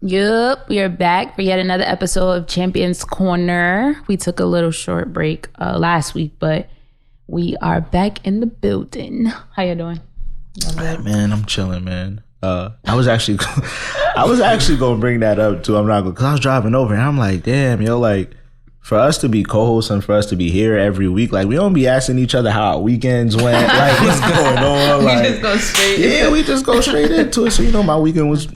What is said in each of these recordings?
Yup, we are back for yet another episode of Champions Corner. We took a little short break last week, but we are back in the building. How you doing? Man, I'm chilling, man. I was actually gonna bring that up too. I'm not gonna, cause I was driving over and I'm like, damn, yo, like for us to be co-hosts and for us to be here every week, like we don't be asking each other how our weekends went, like what's going on. Like, we just go straight. Yeah, we just go straight into it. So my weekend was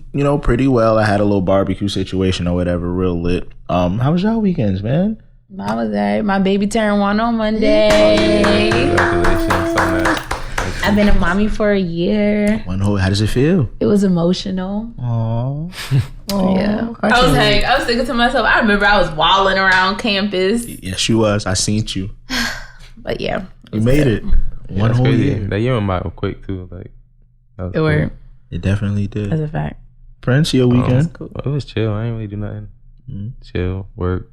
pretty well. I had a little barbecue situation or whatever, real lit. How was y'all weekends, man? Mine was alright. My baby turned 1 on Monday. Congratulations on that. I've been a mommy for a year. How does it feel? It was emotional. Aww. Yeah. I was thinking to myself, I remember I was wilding around campus. Yes, you was. I seen you. But yeah. You made it. One whole year. That year went by quick too. Like it worked. It definitely did. That's a fact. Prince, your weekend? Cool. It was chill. I ain't really do nothing. Chill, work,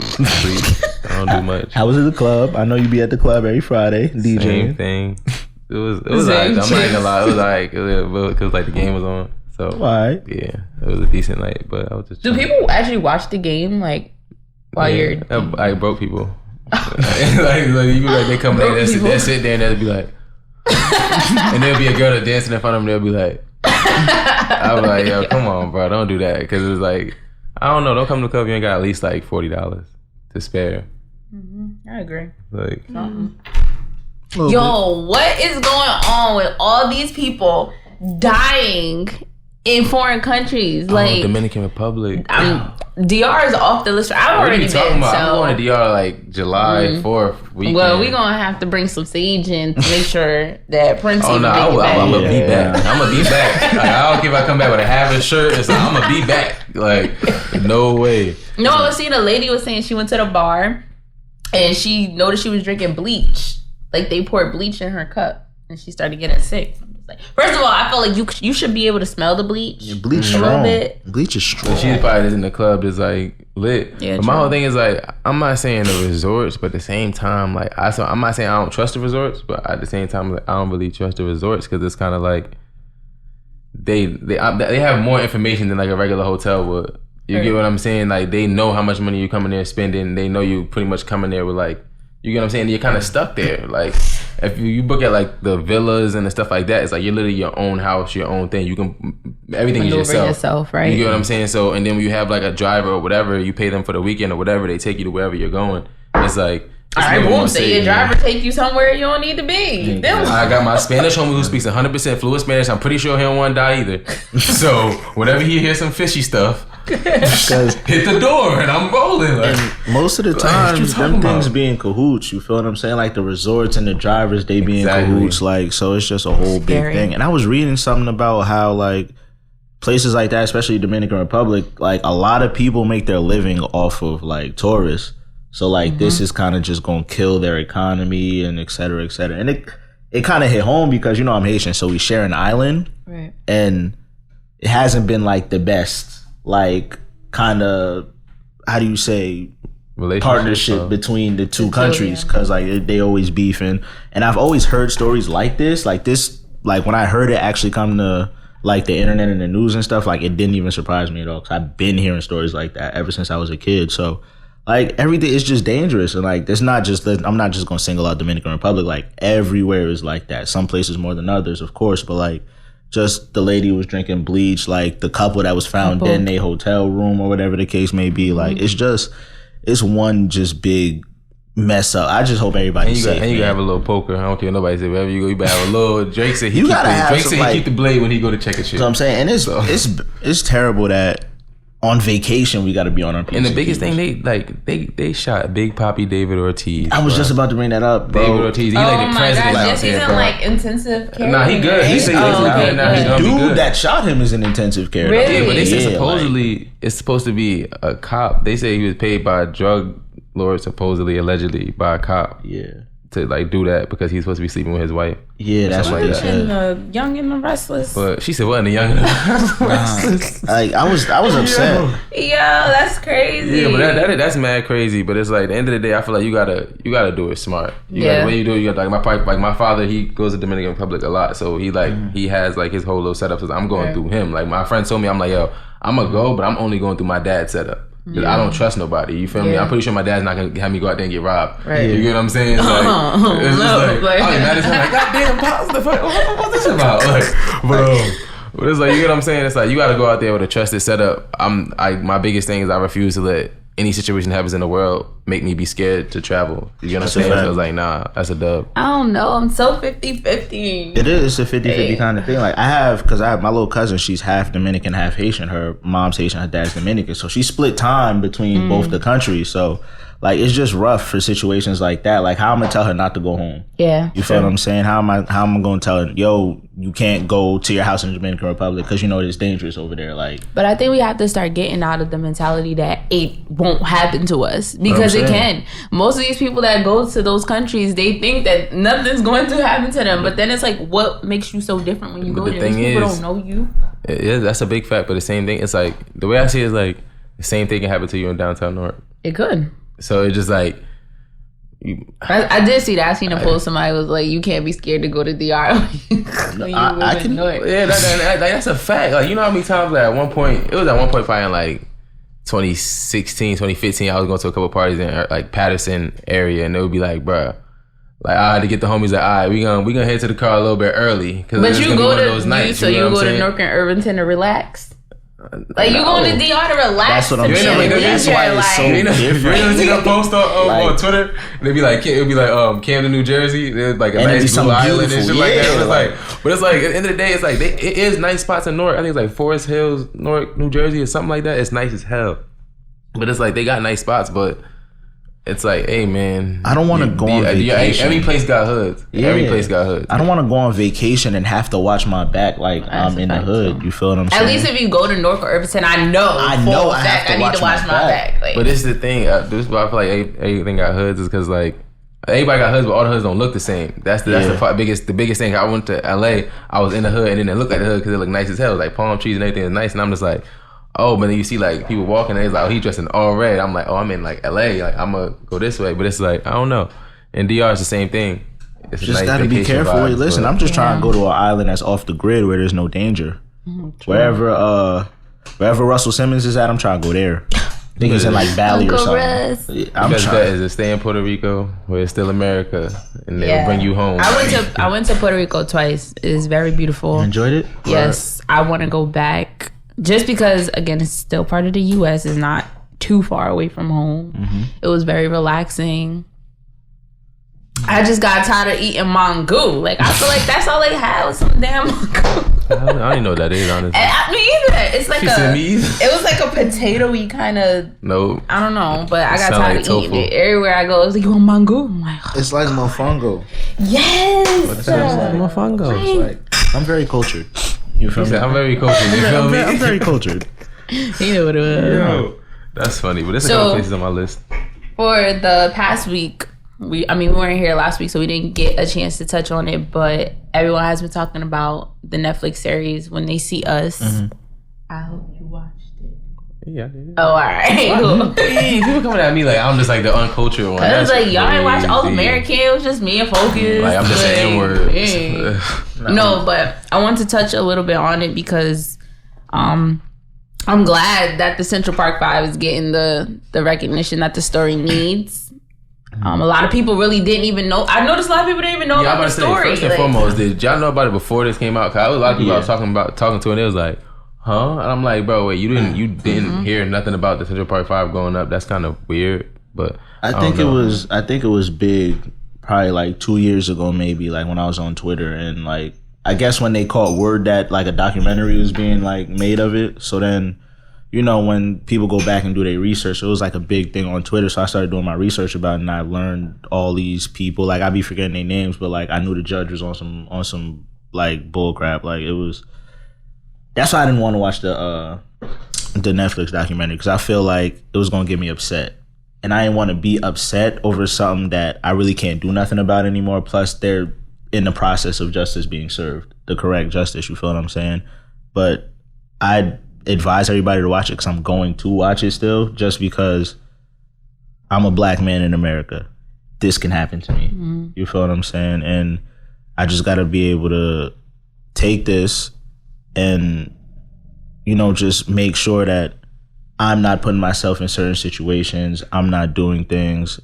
sleep. I don't do much. How was it at the club? I know you be at the club every Friday, DJing. Same thing. It was like, I'm not gonna lie. It was like, because like the game was on. So, right. Yeah, it was a decent night, but I was just chilling. Do people actually watch the game like while you're... I broke people. like they come there, they'll sit there and they'll be like... and there'll be a girl that dancing in front of them, they'll be like... I was like, yo, come on, bro, don't do that. Because it was like, I don't know, don't come to the club, you ain't got at least like $40 to spare. I agree. Like... Yo, what is going on with all these people dying in foreign countries? Like Dominican Republic. DR is off the list. I've already been. I'm going to DR like July 4th weekend. Well, we're gonna have to bring some sage in to make sure that Prince. I'm gonna be back. I'm gonna be back. Like, I don't care if I come back with a half a shirt. It's like, I'm gonna be back. Like, no way. No, I was seeing a lady was saying she went to the bar and she noticed she was drinking bleach. Like they poured bleach in her cup and she started getting sick. Like, first of all, I feel like you should be able to smell the bleach. Yeah, bleach a little bit. Bleach is strong. She's probably just in the club is like lit. Yeah, but my whole thing is like, I'm not saying the resorts, but at the same time, like I'm not saying I don't trust the resorts, but at the same time, like, I don't really trust the resorts because it's kind of like they have more information than like a regular hotel would. You get what I'm saying? Like they know how much money you coming there spending. They know you pretty much coming there with like. You get what I'm saying? You're kind of stuck there. Like, if you book at like the villas and the stuff like that, it's like you're literally your own house, your own thing. You can everything is yourself, right? You get what I'm saying? So, and then when you have like a driver or whatever, you pay them for the weekend or whatever, they take you to wherever you're going. It's like, all right, boom. Say your driver take you somewhere you don't need to be. I got my Spanish homie who speaks 100% fluent Spanish. I'm pretty sure he don't want to die either. So whenever he hears some fishy stuff, just hit the door and I'm rolling. Like, and most of the time, them things be in cahoots. You feel what I'm saying? Like the resorts and the drivers, they be in cahoots. Like, so it's just a whole big thing. And I was reading something about how like places like that, especially Dominican Republic, like a lot of people make their living off of like tourists. So like this is kind of just gonna kill their economy and et cetera, et cetera. And it kind of hit home because I'm Haitian, so we share an island, right? And it hasn't been like the best, like kind of how do you say partnership between the two countries because like they always beefing. And I've always heard stories like this, like when I heard it actually come to like the internet and the news and stuff, like it didn't even surprise me at all because I've been hearing stories like that ever since I was a kid. So. Like everything is just dangerous, and like there's not just I'm not just gonna single out Dominican Republic. Like everywhere is like that. Some places more than others, of course, but like just the lady was drinking bleach. Like the couple that was found dead in a hotel room or whatever the case may be. Like it's one just big mess up. I just hope everybody's safe. And you gotta have a little poker. I don't care nobody say wherever you go. You better have a little. Drake said he keep the blade when he go to check a shit. So I'm saying, and it's terrible that. On vacation, we got to be on our PC. And the biggest thing, they shot Big Papi David Ortiz. I was just about to bring that up, bro. David Ortiz, he like the president. Yes, he's in like intensive care. Nah, he good. He said he's good. The dude that shot him is in intensive care. Really? Yeah, but they say supposedly it's supposed to be a cop. They say he was paid by a drug lord, supposedly, allegedly, by a cop. Yeah. To like do that because he's supposed to be sleeping with his wife. Yeah, that's what they said. The Young and the Restless. But she said, "What in the Young and the Restless?" Like I was upset. Yo, that's crazy. Yeah, but that's mad crazy. But it's like at the end of the day, I feel like you gotta do it smart. When you do it, you got like my father. He goes to Dominican Republic a lot, so he has like his whole little setup. So I'm going through him. Like my friend told me, I'm like, yo, I'm gonna go, but I'm only going through my dad's setup. Cause I don't trust nobody. You feel me? I'm pretty sure my dad's not gonna have me go out there and get robbed. Right. You get what I'm saying? It's like, it's just like I mad as hell. Like, goddamn, pops, the fuck? What's this about? But it's like, you get what I'm saying? It's like you gotta go out there with a trusted setup. My biggest thing is I refuse to let any situation that happens in the world make me be scared to travel. You get what I'm saying? So I was like, nah, that's a dub. I don't know. I'm so 50-50. It is a 50-50 kind of thing. Like I have my little cousin, she's half Dominican, half Haitian. Her mom's Haitian, her dad's Dominican. So she split time between both the countries. So like it's just rough for situations like that. Like how am I gonna tell her not to go home? Yeah. You feel what I'm saying? How am I gonna tell her, yo, you can't go to your house in the Dominican Republic because you know it's dangerous over there? Like, but I think we have to start getting out of the mentality that it won't happen to us, because it can. Most of these people that go to those countries, they think that nothing's going to happen to them. But then it's like, what makes you so different when you go there? These people don't know you. Yeah, that's a big fact. But the same thing, it's like the way I see it is like the same thing can happen to you in downtown North. It could. So it's just like I did see that. I seen a post. Somebody was like, "You can't be scared to go to DR." I can know it. Yeah, that's a fact. Like, you know how many times like at one point probably in like 2016, 2015, I was going to a couple parties in like Patterson area, and they would be like, "Bruh, like I had to get the homies like, all right, we gonna head to the car a little bit early." But you go to those nights, so you go to North and Irvington to relax. Like you going to DR to relax. That's what I'm saying. That's why it's so different. You see that post on Twitter? They be like, it'd be like Camden, New Jersey. There's like a nice blue island and shit like that. It's like, but it's like at the end of the day, it's like it is nice spots in North. I think it's like Forest Hills, North, New Jersey, or something like that. It's nice as hell. But it's like they got nice spots, but it's like, hey man, I don't want to go on vacation. Every place got hoods. Yeah. Every place got hoods. I don't want to go on vacation and have to watch my back like I'm in the hood. You feel what I'm saying? At least if you go to North or Irvington, I know I need to watch my back. Like, but this is the thing. This is why I feel like everything got hoods is because like everybody got hoods, but all the hoods don't look the same. That's the biggest thing. I went to LA. I was in the hood and then it looked like the hood because it looked nice as hell. Like palm trees and everything is nice, and I'm just like, oh, but then you see like people walking and it's like, oh, he dressed in all red. I'm like, oh, I'm in like LA. Like I'm gonna go this way. But it's like, I don't know. In DR it's the same thing. It's just nice gotta be careful. Vibes, listen, I'm just trying to go to an island that's off the grid where there's no danger. Wherever Russell Simmons is at, I'm trying to go there. I think it's in like Bali or something. Is it stay in Puerto Rico where it's still America and they'll bring you home? I went to Puerto Rico twice. It's very beautiful. You enjoyed it? Yes, I want to go back. Just because, again, it's still part of the U.S. It's not too far away from home. Mm-hmm. It was very relaxing. I just got tired of eating mango. Like, I feel like that's all they had was some damn mango. I don't even know what that is, honestly. Me either. It's like it was like a potato-y kind of. No. I don't know, but I got tired of eating it. Everywhere I go, it was like, you want mango? I'm like, it's like mofongo. Yes. What's like mofongo? Right. I'm very cultured. You feel me? I'm very cultured. You feel me? I'm very cultured. You know what it was. Yo, that's funny, but there's a couple places on my list. For the past week, we weren't here last week, so we didn't get a chance to touch on it, but everyone has been talking about the Netflix series When They See Us. Mm-hmm. I hope you watched it. Yeah. Oh, all right. People coming at me like I'm just like the uncultured one. I was like, y'all ain't watch All American. It was just me and Focus. Like I'm just an N-word. No, but I want to touch a little bit on it because I'm glad that the Central Park 5 is getting the recognition that the story needs. A lot of people really didn't even know. I noticed a lot of people didn't even know about the story. First and foremost, did y'all know about it before this came out? Cause I was a lot of people I was talking to, and it was like, huh? And I'm like, bro, wait, you didn't hear nothing about the Central Park 5 going up? That's kind of weird. But I think it was big probably like 2 years ago, maybe, like when I was on Twitter, and like I guess when they caught word that like a documentary was being like made of it. So then, you know, when people go back and do their research, it was like a big thing on Twitter. So I started doing my research about it, and I learned all these people. Like I be forgetting their names, but like I knew the judge was on some like bull crap. Like it was. That's why I didn't want to watch the Netflix documentary, because I feel like it was gonna get me upset, and I didn't want to be upset over something that I really can't do nothing about anymore. Plus, they're in the process of justice being served, the correct justice. You feel what I'm saying? But I advise everybody to watch it because I'm going to watch it still, just because I'm a black man in America. This can happen to me. Mm-hmm. You feel what I'm saying? And I just got to be able to take this and just make sure that I'm not putting myself in certain situations. I'm not doing things.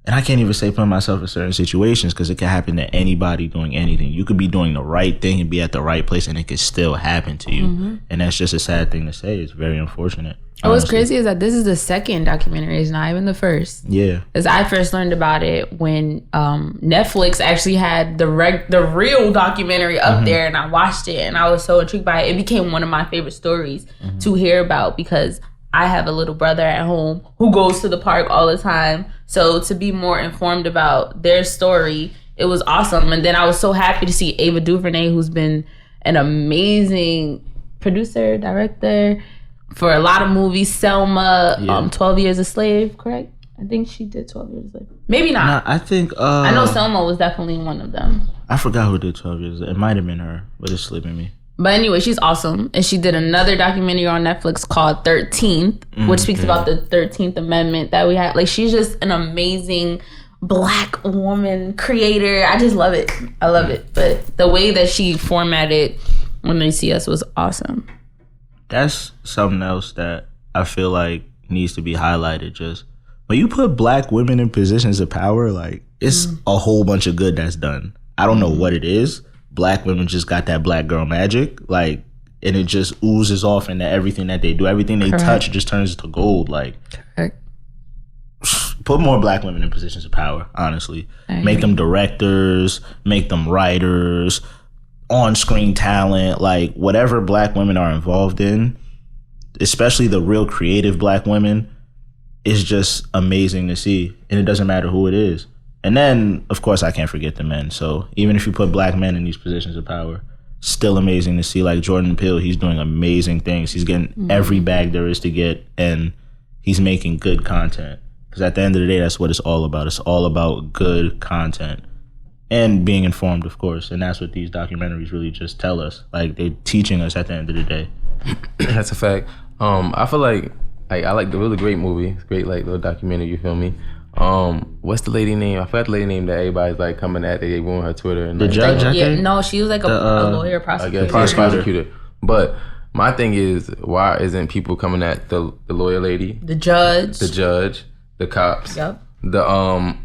And I can't even say putting myself in certain situations because it can happen to anybody doing anything. You could be doing the right thing and be at the right place and it could still happen to you. Mm-hmm. And that's just a sad thing to say. It's very unfortunate. What's crazy is that this is the second documentary. It's not even the first. Yeah. Because I first learned about it when Netflix actually had the real documentary up there, and I watched it and I was so intrigued by it. It became one of my favorite stories to hear about because I have a little brother at home who goes to the park all the time. So to be more informed about their story, it was awesome. And then I was so happy to see Ava DuVernay, who's been an amazing producer, director for a lot of movies. Selma, 12 Years a Slave, correct? I think she did 12 Years a Slave. Maybe not. I think... I know Selma was definitely one of them. I forgot who did 12 Years. It might have been her, but it's slipping me. But anyway, she's awesome. And she did another documentary on Netflix called 13th, which speaks about the 13th Amendment that we had. Like, she's just an amazing Black woman creator. I just love it. I love it. But the way that she formatted When They See Us was awesome. That's something else that I feel like needs to be highlighted. Just when you put Black women in positions of power, like, it's a whole bunch of good that's done. I don't know what it is. Black women just got that Black girl magic, like, and it just oozes off into everything that they do. Everything they touch just turns to gold. Like, put more Black women in positions of power, honestly. Make them directors, make them writers, on-screen talent, like, whatever Black women are involved in, especially the real creative Black women, is just amazing to see. And it doesn't matter who it is. And then, of course, I can't forget the men. So even if you put Black men in these positions of power, still amazing to see. Like Jordan Peele, he's doing amazing things. He's getting every bag there is to get, and he's making good content. Because at the end of the day, that's what it's all about. It's all about good content and being informed, of course. And that's what these documentaries really just tell us. Like, they're teaching us at the end of the day. That's a fact. I feel like I like the really great movie. It's great, like, little documentary, you feel me? What's the lady name? I forgot the lady name that everybody's like coming at. They ruined her Twitter. And the judge, I think? No, she was like a lawyer, prosecutor. I guess, prosecutor. But my thing is, why isn't people coming at the lawyer lady, the judge, the cops, the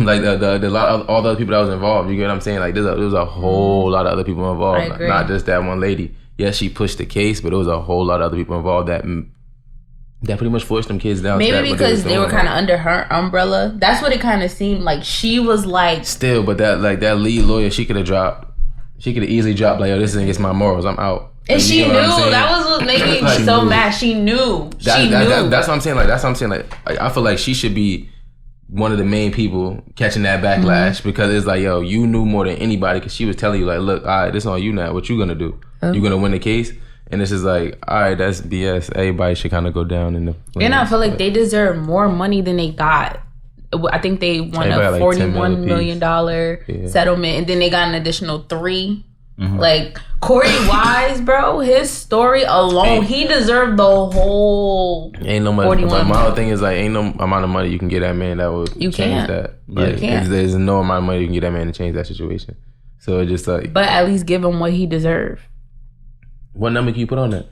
like the lot of all the other people that was involved? You get what I'm saying? Like, there's a whole lot of other people involved, not just that one lady. Yes, she pushed the case, but there was a whole lot of other people involved that pretty much forced them kids down. Maybe because they were kind of under her umbrella. That's what it kind of seemed like. She was like... Still, but that lead lawyer, she could have easily dropped, like, yo, this is against my morals, I'm out. And she knew. That was what made me so mad. She knew. She knew. That's what I'm saying. Like, I feel like she should be one of the main people catching that backlash because it's like, yo, you knew more than anybody because she was telling you, like, look, all right, this on you now. What you gonna do? You gonna win the case? And it's just like, all right, that's BS. Everybody should kind of go down in the... And I feel like they deserve more money than they got. I think they won a $41 million settlement, and then they got an additional $3 million. Like, Corey Wise, bro, his story alone, he deserved the whole ain't no money. My whole thing is, like, ain't no amount of money you can get that man that would change that. Like, there's no amount of money you can get that man to change that situation. So it's just like... But at least give him what he deserved. What number can you put on that?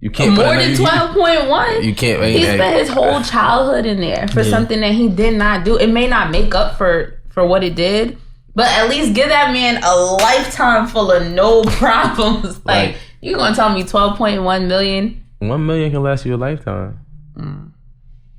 You can't more than 12.1. You can't. He spent his whole childhood in there for something that he did not do. It may not make up for what it did, but at least give that man a lifetime full of no problems. Like, you gonna tell me 12.1 million? 1 million can last you a lifetime.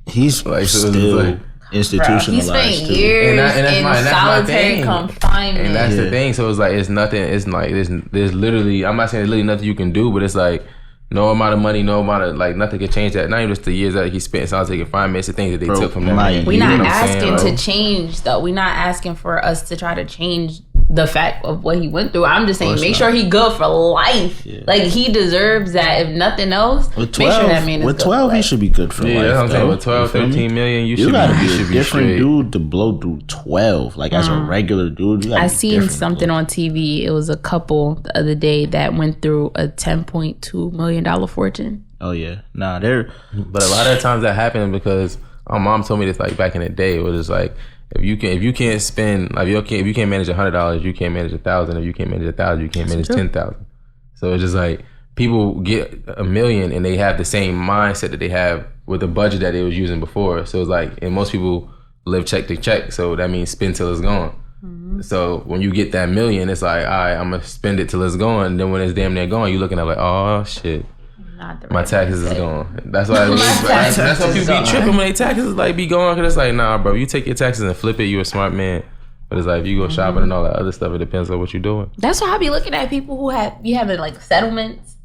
He's like still institutionalized. He spent years in solitary confinement. And that's the thing. So it's like, it's nothing. It's like, there's literally, I'm not saying there's literally nothing you can do, but it's like, no amount of money, no amount of, like, nothing can change that. Not even just the years that he spent in solitary confinement. It's the things that they took from him. We're not asking to change, though. We're not asking for us to try to change the fact of what he went through. I'm just saying, make sure he good for life. Yeah. Like, he deserves that. If nothing else, with 12, make sure that man is with good 12, he should be good for life. That's what I'm saying. With 12, 13 million, you gotta be a different dude to blow through 12. Like, as a regular dude, I seen something on TV. It was a couple the other day that went through a $10.2 million fortune. Oh yeah, but a lot of times that happens because my mom told me this, like, back in the day. It was just like, if you can't spend, like, if you can't manage $100, you can't manage 1,000. If you can't manage 1,000, you can't manage 10,000. So it's just like, people get $1 million and they have the same mindset that they have with the budget that they was using before. So it's like, and most people live check to check, so that means spend till it's gone. So when you get that $1 million, it's like, all right, I'm gonna spend it till it's gone. And then when it's damn near gone, you looking at like, oh shit, my taxes is gone. That's why that's why people be tripping when they taxes like be gone. Cause it's like, nah, bro, you take your taxes and flip it, you a smart man. But it's like if you go shopping and all that other stuff, it depends on what you're doing. That's why I be looking at people who be having like settlements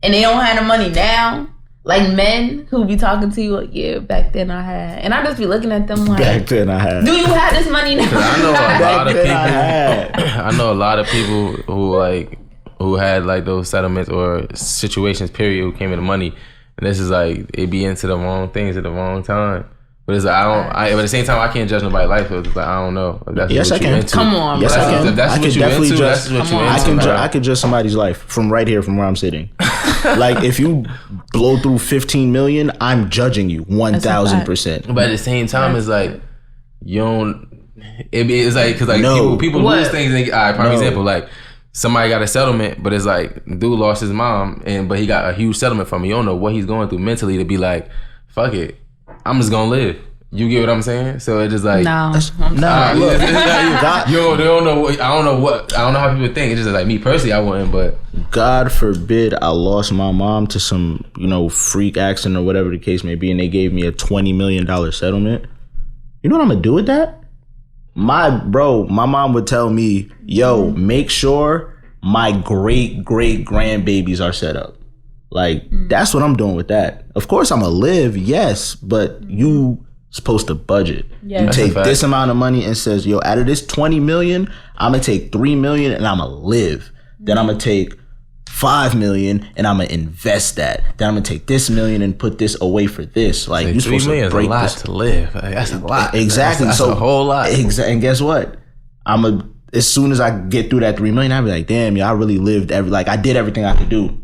and they don't have the money now. Like men who be talking to you like, yeah, back then I had. And I just be looking at them like, back then I had. Do you have this money now? I know a lot of people. I know a lot of people who had like those settlements or situations, period, who came into money. And this is like, they be into the wrong things at the wrong time. But it's like, but at the same time, I can't judge nobody's life. So it's like, I don't know. If that's yes, what I can. Into. Come on, yes, bro. I can. If that's I what can you definitely into, judge. that's what you into. I can judge somebody's life from right here, from where I'm sitting. Like if you blow through 15 million, I'm judging you 1,000%. But at the same time, it's like you don't. It's like because like people lose things. And prime example, like somebody got a settlement, but it's like dude lost his mom, but he got a huge settlement from me. You don't know what he's going through mentally to be like, fuck it, I'm just gonna live. You get what I'm saying? So it's just like no. Look, you don't know. I don't know how people think. It's just like me personally, I wouldn't. But God forbid I lost my mom to some freak accident or whatever the case may be, and they gave me a $20 million settlement. You know what I'm gonna do with that? My mom would tell me, "Yo, make sure my great grandbabies are set up." Like that's what I'm doing with that. Of course, I'm gonna live, yes, but you supposed to budget. Yeah. You take this amount of money and says, yo, out of this 20 million, I'm gonna take 3 million and I'm gonna live. Then I'm gonna take 5 million and I'm gonna invest that. Then I'm gonna take this million and put this away for this. Like you're supposed to break a lot this to live. Like, that's a lot. Exactly. That's a whole lot. And guess what? As soon as I get through that 3 million, I'll be like, damn, I really lived I did everything I could do.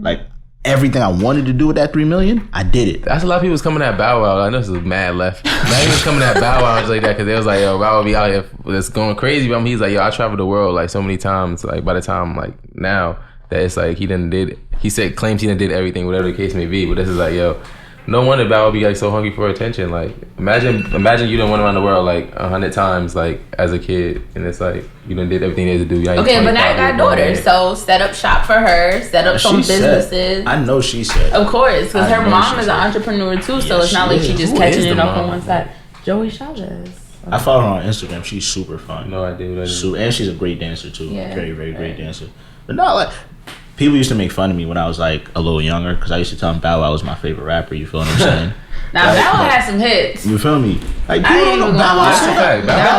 Like everything I wanted to do with that 3 million, I did it. That's a lot of people was coming at Bow Wow. I know this is mad left. Now he was coming at Bow Wow like that because they was like, yo, Bow Wow be out here it's going crazy. But he's like, yo, I traveled the world like so many times. Like by the time like now that it's like claims he done did everything, whatever the case may be. But this is like, yo, no wonder Bow Wow be like so hungry for attention. Like imagine you done went around the world like 100 times like as a kid, and it's like you done did everything there to do. Okay, but now I got daughters, so set up shop for her, set up some businesses. I know she said. Of course, because her mom is an entrepreneur too, so it's not like she just catching it up on one side. Joey Chavez. I follow her on Instagram. She's super fun. No idea. And she's a great dancer too. Yeah. Very, very great dancer. But no, like people used to make fun of me when I was like a little younger because I used to tell them Bow Wow was my favorite rapper. You feel what I'm saying? Now Bow Wow had some hits. You feel me? Like people don't know Bow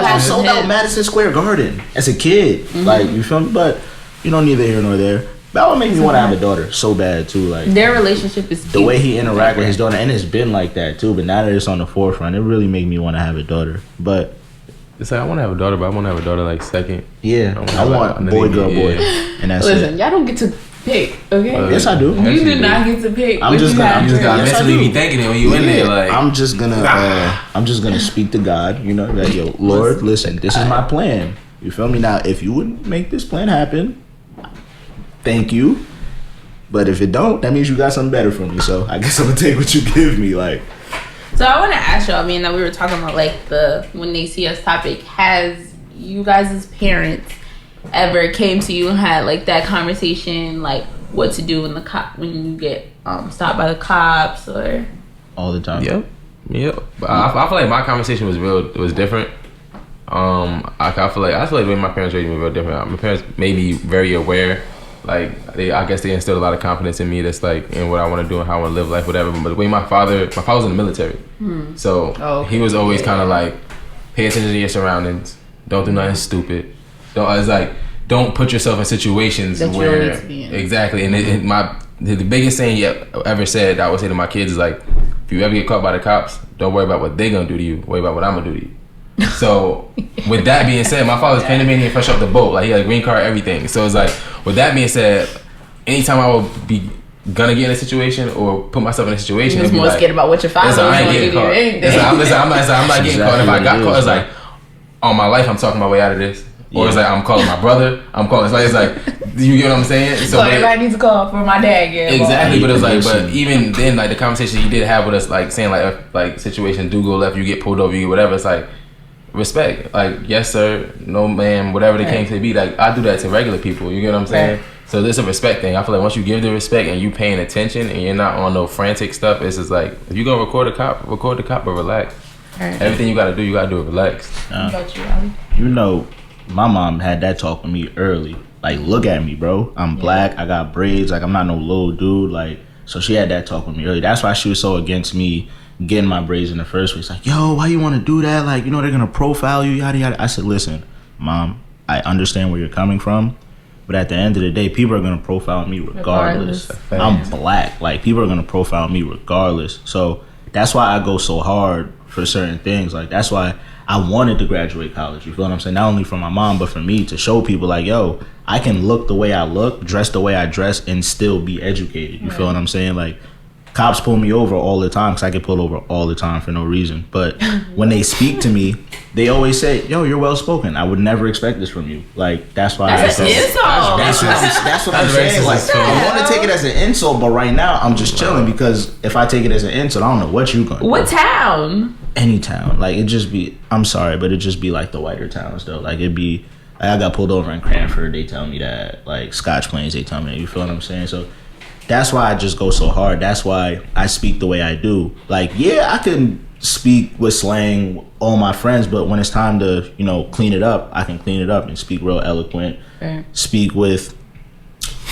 Wow sold out Madison Square Garden as a kid. Mm-hmm. Like you feel me? But neither here nor there. Bow Wow made me want to have a daughter so bad too. Like their relationship is cute. The way he interact with his daughter, and it's been like that too. But now that it's on the forefront, it really made me want to have a daughter. But it's like I want to have a daughter, but I want to have a daughter like second. Yeah, I want boy, girl, boy, and that's Listen, y'all don't get to pick, okay? Yes, I do. You do not get to pick. I'm just gonna mentally be thinking it when you in there. Like I'm just gonna speak to God. That yo, Lord, listen, this is my plan. You feel me? Now, if you would make this plan happen, thank you. But if it don't, that means you got something better for me. So I guess I'm gonna take what you give me. Like. So I want to ask y'all. That we were talking about like the when they see us topic. Has you guys as parents ever came to you and had like that conversation, like what to do when you get stopped by the cops or all the time? Yep. But I feel like my conversation was different. I feel like the way my parents raised me was real different. My parents made me very aware. Like I guess they instilled a lot of confidence in me. That's like in what I want to do and how I want to live life, whatever. But the way my father was in the military, so he was always kind of like, pay attention to your surroundings. Don't do nothing stupid. Don't put yourself in situations that where you don't need to be in. Exactly. And the biggest thing he ever said that I would say to my kids is like, if you ever get caught by the cops, don't worry about what they're gonna do to you. Worry about what I'm gonna do to you. So with that being said, my father's Panamanian fresh off the boat. Like he had a green card, everything. So it's like, with that being said, anytime I would be gonna get in a situation or put myself in a situation, you're more scared about what your father is. I ain't getting caught. I'm not getting caught. If I got caught, it's like, all my life I'm talking my way out of this. Or it's like, I'm calling my brother. It's like, you get what I'm saying? So everybody needs to call for my dad. Exactly, but it's like, but even then, like the conversation you did have with us, like saying like situations do go left, you get pulled over, you get whatever. It's like respect, like yes sir, no ma'am, whatever the case may be. Like I do that to regular people. You get what I'm saying? Right. So there's a respect thing. I feel like once you give the respect and you paying attention and you're not on no frantic stuff, it's just like if you gonna record the cop, but relax. Right. Everything you gotta do it relaxed. You know, my mom had that talk with me early. Like, look at me, bro. I'm black. I got braids. Like, I'm not no little dude. Like, so she had that talk with me early. That's why she was so against me getting my braids in the first place. Like, yo, why you want to do that? Like, you know, they're gonna profile you, yada yada. I said, listen, mom, I understand where you're coming from, but at the end of the day, people are gonna profile me regardless. I'm black. Like, people are gonna profile me regardless. So that's why I go so hard for certain things. Like, that's why I wanted to graduate college. You feel what I'm saying? Not only for my mom, but for me to show people like, yo, I can look the way I look, dress the way I dress, and still be educated. You feel what I'm saying? Like, cops pull me over all the time because I get pulled over all the time for no reason. But when they speak to me, they always say, yo, you're well spoken. I would never expect this from you. Like, that's why that's an insult. That's what I'm saying. Like, I want to take it as an insult, but right now I'm just chilling because if I take it as an insult, I don't know what you're going to do. What town? Any town. Like, it just be, I'm sorry, but it just be like the whiter towns though. Like, it'd be, like, I got pulled over in Cranford, they tell me that. Like, Scotch Plains, they tell me that. You feel what I'm saying? So that's why I just go so hard. That's why I speak the way I do. Like, yeah, I can speak with slang, all my friends, but when it's time to, you know, clean it up, I can clean it up and speak real eloquent. Speak with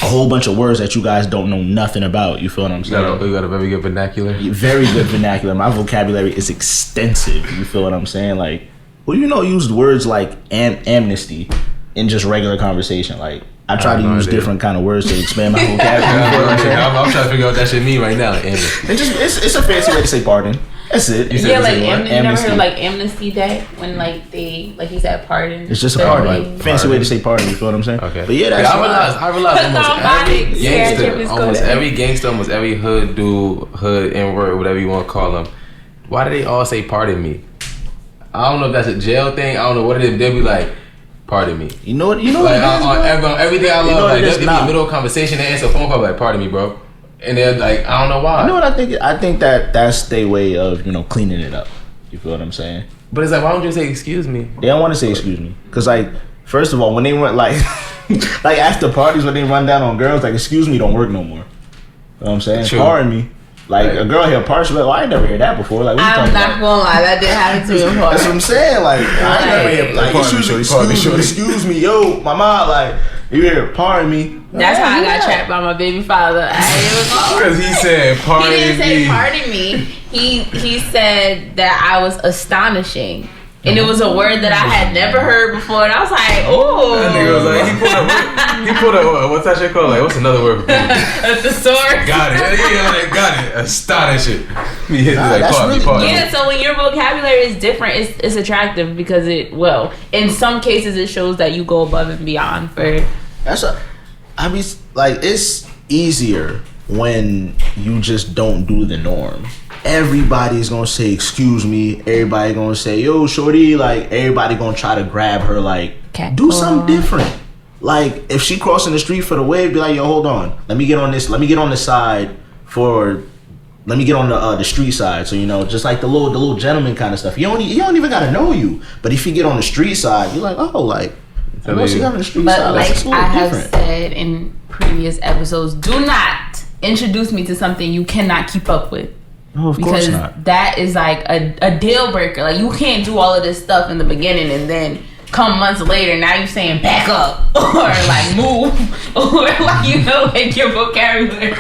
a whole bunch of words that you guys don't know nothing about. You feel what I'm saying? You got a very good vernacular. Very good vernacular. My vocabulary is extensive. You feel what I'm saying? Like, well, you know, use words like amnesty in just regular conversation. Like, I try to use different kind of words to expand my vocabulary. I'm trying to figure out what that shit mean right now. It's a fancy way to say pardon. That's it. You like you never heard of like Amnesty Day when like they like he said pardon. It's just a pardon. Like, fancy way to say pardon. You feel what I'm saying? Okay. But yeah, that's I realize almost every gangster, almost every hood dude, hood N-word, whatever you want to call them. Why do they all say pardon me? I don't know if that's a jail thing. I don't know what it is. They'll be like, pardon me. You know what? You know like on everything I love. Like they'll be in the middle of conversation, they answer a phone call like, pardon me, bro. And they're like, I don't know why. You know what I think? I think that's their way of, you know, cleaning it up. You feel what I'm saying? But it's like, why don't you say excuse me? They don't want to say excuse me. Because, like, first of all, when they went, like, like after parties when they run down on girls, like, excuse me don't work no more. You know what I'm saying? True. Pardon me. Like, a girl hear partial, like, well, I ain't never heard that before. Like, I'm not gonna lie, that didn't happen to me before. That's what I'm saying. Like, I ain't never hear, like, excuse me, yo, my mom, like, you hear, pardon me. That's how I got trapped by my baby father. Because he said, pardon me. He didn't say pardon me. He said that I was astonishing. And it was a word that I had never heard before, and I was like, "Ooh!" That nigga was like, he pulled a what's that shit called? Like, what's another word for a thesaurus. Got it. Yeah, got it. Astonishing. Yeah. So when your vocabulary is different, it's attractive because in some cases it shows that you go above and beyond for. I mean, like, it's easier when you just don't do the norm. Everybody's gonna say excuse me. Everybody gonna say yo shorty. Like, everybody gonna try to grab her. Like, do something different. Like, if she crossing the street for the wave, be like, yo, hold on. Let me get on this. Let me get on the side for. Let me get on the street side. So, you know, just like the little gentleman kind of stuff. You don't even gotta know you. But if you get on the street side, you're like, oh, like. But like I have said in previous episodes, do not introduce me to something you cannot keep up with. No, of course not. That is like a deal breaker. Like, you can't do all of this stuff in the beginning and then come months later, now you're saying back up or like move or like, you know, like your vocabulary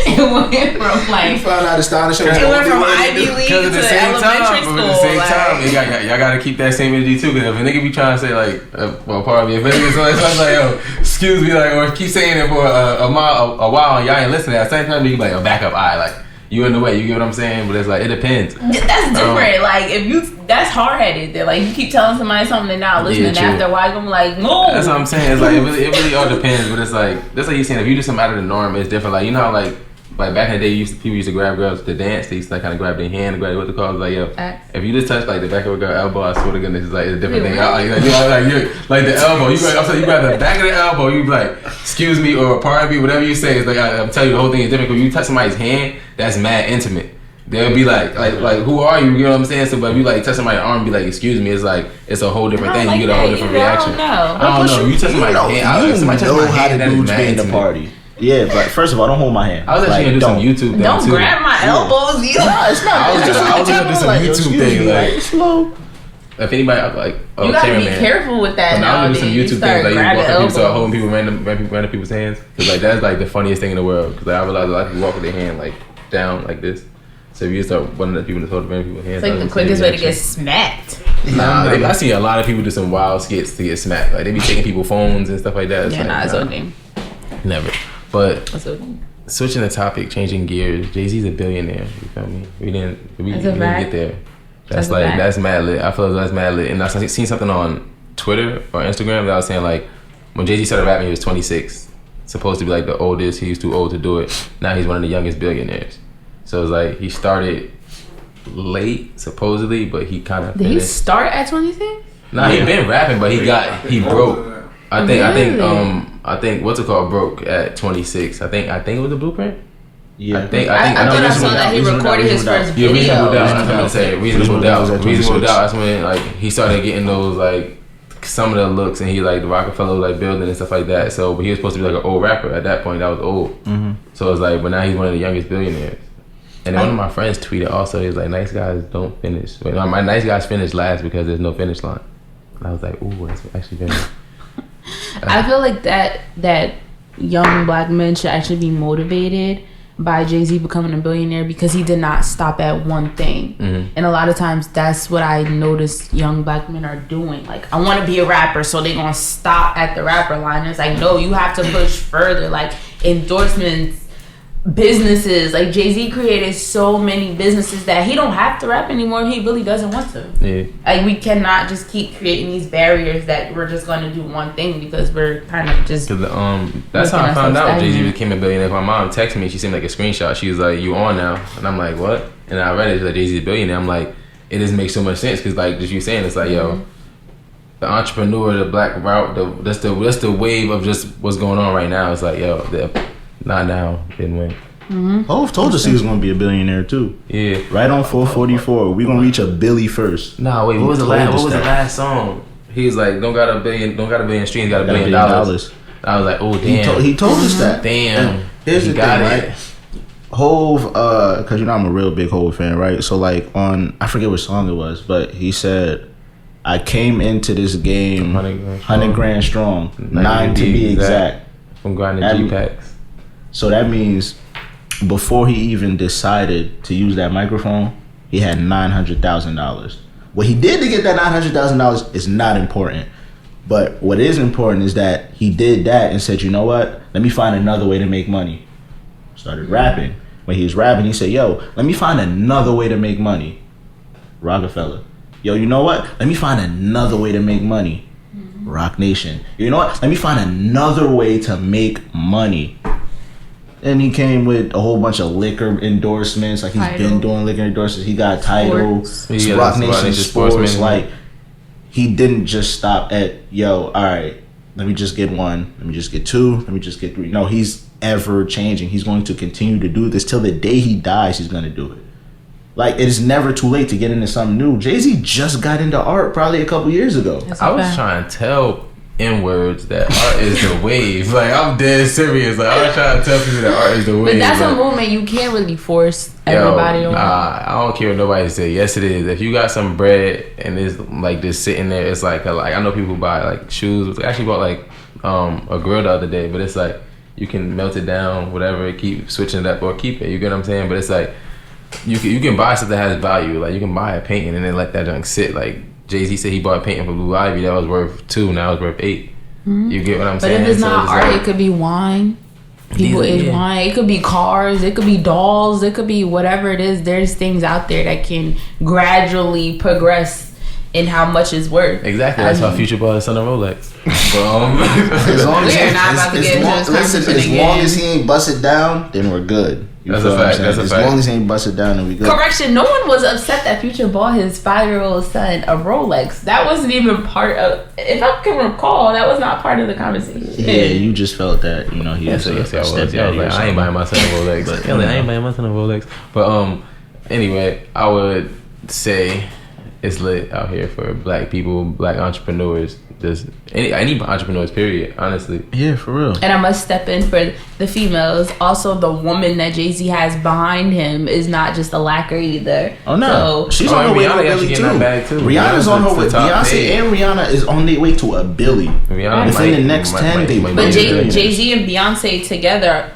it went from like you found out astonishing. It went from Ivy League to elementary school. At the same time, y'all gotta keep that same energy too. Because if a nigga be trying to say like, well, pardon me, if a nigga sounds like, yo, excuse me, like, or keep saying it for a while and y'all ain't listening, at the same time you be like, oh, back up, like. You in the way, you get what I'm saying? But it's like, it depends. That's different. Like, that's hard-headed. That like, you keep telling somebody something they're not listening, after a while you're gonna be like, no. That's what I'm saying. It's like, it really all depends. But it's like, that's like you're saying, if you do something out of the norm, it's different. Like, you know how like like back in the day, people used to grab girls to dance. They used to like kind of grab their hand and grab what they call it. Like, yo, if you just touch like the back of a girl's elbow, I swear to goodness, it's like it's a different thing. Like the elbow, you grab the back of the elbow, you be like, excuse me, or pardon me, whatever you say. It's like I'm telling you, the whole thing is different. When you touch somebody's hand, that's mad intimate. They'll be like, who are you? You know what I'm saying? So, but if you like touch somebody's arm, and be like, excuse me, it's like it's a whole different thing. Like you get a whole different reaction. I don't know. You touch somebody's hand. Somebody touch my hand, that is mad intimate. The party. Yeah, but first of all, don't hold my hand. I was actually gonna do some YouTube thing. Don't grab my elbows. Nah, it's not. I was gonna do some YouTube thing. Like slow. If anybody like, you gotta be careful with that. Now I'm gonna do some YouTube things like you walk up people, start holding people random people's hands. Cause like that's like the funniest thing in the world. Cause like, I realize a lot of people walk with their hand like down like this. So if you start one of the people to hold random people's hands, it's like the quickest way to get smacked. Nah, I see a lot of people do some wild skits to get smacked. Like they be taking people's phones and stuff like that. It's okay. Never. But switching the topic, changing gears. JayZ's a billionaire. You feel me? We didn't get there. That's mad lit. I feel like that's mad lit. And I seen something on Twitter or Instagram that I was saying like when JayZ started rapping, he was 26. Supposed to be like the oldest. He was too old to do it. Now he's one of the youngest billionaires. So it's like he started late supposedly, but he kind of finished. Did he start at 26? Nah, he been rapping, but he broke. I think what's it called broke at 26. I think it was a Blueprint. Yeah, I think I saw that he recorded his first video. Reasonable Doubt. I'm gonna say Reasonable Doubt. Reasonable Doubt. That's when like he started getting those like some of the looks, and he like the Rockefeller like building and stuff like that. So, but he was supposed to be like an old rapper at that point. That was old. Mm-hmm. So it's like, but now he's one of the youngest billionaires. And then one of my friends tweeted also, he was like, nice guys don't finish. My nice guys finish last because there's no finish line. And I was like, ooh, that's actually very... I feel like that young black men should actually be motivated by JayZ becoming a billionaire because he did not stop at one thing. Mm-hmm. And a lot of times that's what I noticed young black men are doing. Like, I want to be a rapper, so they're going to stop at the rapper line. And it's like, no, you have to push further. Like, endorsements, businesses. Like, JayZ created so many businesses that he don't have to rap anymore if he really doesn't want to. Yeah. Like, we cannot just keep creating these barriers that we're just going to do one thing because we're kind of just... That's how I found out JayZ became a billionaire. My mom texted me. She sent me like a screenshot. She was like, you on now? And I'm like, what? And I read it. It's like, JayZ a billionaire. I'm like, it doesn't make so much sense because like just you saying, it's like, yo, the entrepreneur, the black route, that's the wave of just what's going on right now. It's like, yo, not now, didn't win. Mm-hmm. Hov told us he was gonna be a billionaire too. Yeah. Right on 444. We're gonna reach a billy first. Nah, wait. What was the last song? He was like, don't got a billion streams, got $1 billion. I was like, oh damn. He told us that. Damn. Here's the thing, right? Hov, cause you know I'm a real big Hov fan, right? So like I forget what song it was, but he said, I came into this game 100 grand strong, 9 to be exact. From grinding G-Packs. So that means before he even decided to use that microphone, he had $900,000. What he did to get that $900,000 is not important. But what is important is that he did that and said, you know what? Let me find another way to make money. Started rapping. When he was rapping, he said, yo, let me find another way to make money. Rockefeller. Yo, you know what? Let me find another way to make money. Rock Nation. You know what? Let me find another way to make money. And he came with a whole bunch of liquor endorsements. Like, he's been doing liquor endorsements. He got Tidal, Rock Nation Sports. Like, he didn't just stop at, yo, all right, let me just get one. Let me just get two. Let me just get three. No, he's ever changing. He's going to continue to do this till the day he dies. He's going to do it. Like, it is never too late to get into something new. JayZ just got into art probably a couple years ago. I was trying to tell N-words that art is the wave. Like, I'm dead serious. Like, I was trying to tell people that art is the wave. But that's a movement you can't really force everybody on. Nah, I don't care what nobody say. Yes, it is. If you got some bread and it's like just sitting there, it's like I know people who buy like shoes. I actually bought like a grill the other day, but it's like you can melt it down, whatever, keep switching it up or keep it. You get what I'm saying? But it's like you can buy stuff that has value. Like, you can buy a painting and then let that junk sit. Like, JayZ said he bought a painting for Blue Ivy that was worth $2, now it's worth $8. Mm-hmm. You get what I'm saying? But if it's not art, it could be wine. People age wine. It could be cars. It could be dolls. It could be whatever it is. There's things out there that can gradually progress in how much it's worth. Exactly. That's why Future bought his son a Rolex. As long as he ain't busted down, then we're good. That's a fact. That's a fact. As long as he ain't busted down, then we good. Correction, no one was upset that Future bought his 5-year-old son a Rolex. That wasn't even part of, if I can recall, that was not part of the conversation. Yeah, you just felt that, he was I was like, I ain't buying my son a Rolex. But, I ain't buying my son a Rolex. But anyway, I would say it's lit out here for black people, black entrepreneurs. Just any entrepreneurs, period, honestly. Yeah, for real. And I must step in for the females. Also, the woman that JayZ has behind him is not just a lacquer either. Oh no, so, she's on her way to a Billy too. Rihanna's on her way. Beyonce and Rihanna is on their way to a Billy. Within the next 10 days. But JayZ and Beyonce together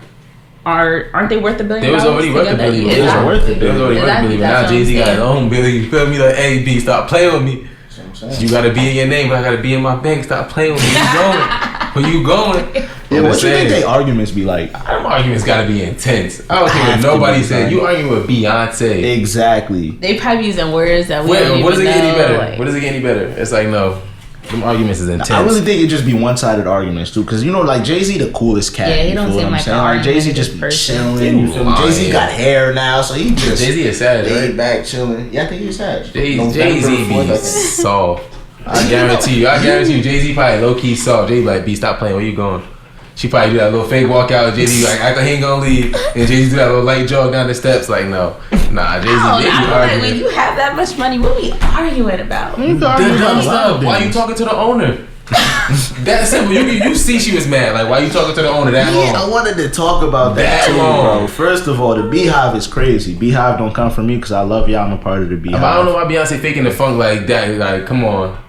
aren't they worth $1 billion? They was already worth $1 billion. They was worth it. They was already worth $1 billion. Now JayZ got his own Billy. You feel me? Like, hey B, stop playing with me. You gotta be in your name, but I gotta be in my bank. Stop playing with me. Where you going? Yeah, what you think they arguments be like? Them arguments gotta be intense. I don't care what nobody said. You arguing with Beyonce. Exactly. They probably using words that we don't even know. What does it get any better? What does it get any better? It's like, no. Them arguments is intense. I really think it just be one-sided arguments too, because like JayZ the coolest cat. Yeah, he don't seem like JayZ just chilling. You feel me? JayZ got hair now, so he just JayZ is sad, right? Laid back chilling. Yeah, I think he's sad. JayZ be soft. I guarantee you, JayZ probably low key soft. JayZ like, B, stop playing. Where you going? She probably do that little fake walkout. JayZ like, act like he ain't gonna leave, and JayZ do that little light jog down the steps. Like, no, nah. JayZ. When you have that much money, what we arguing about? The dumb stuff. Why you talking to the owner? That simple. You see she was mad. Like, why you talking to the owner that long? I wanted to talk about that too, bro. First of all, the Beehive is crazy. Beehive don't come from me because I love y'all. I'm a part of the Beehive. But I don't know why Beyonce faking the funk like that. Like, come on.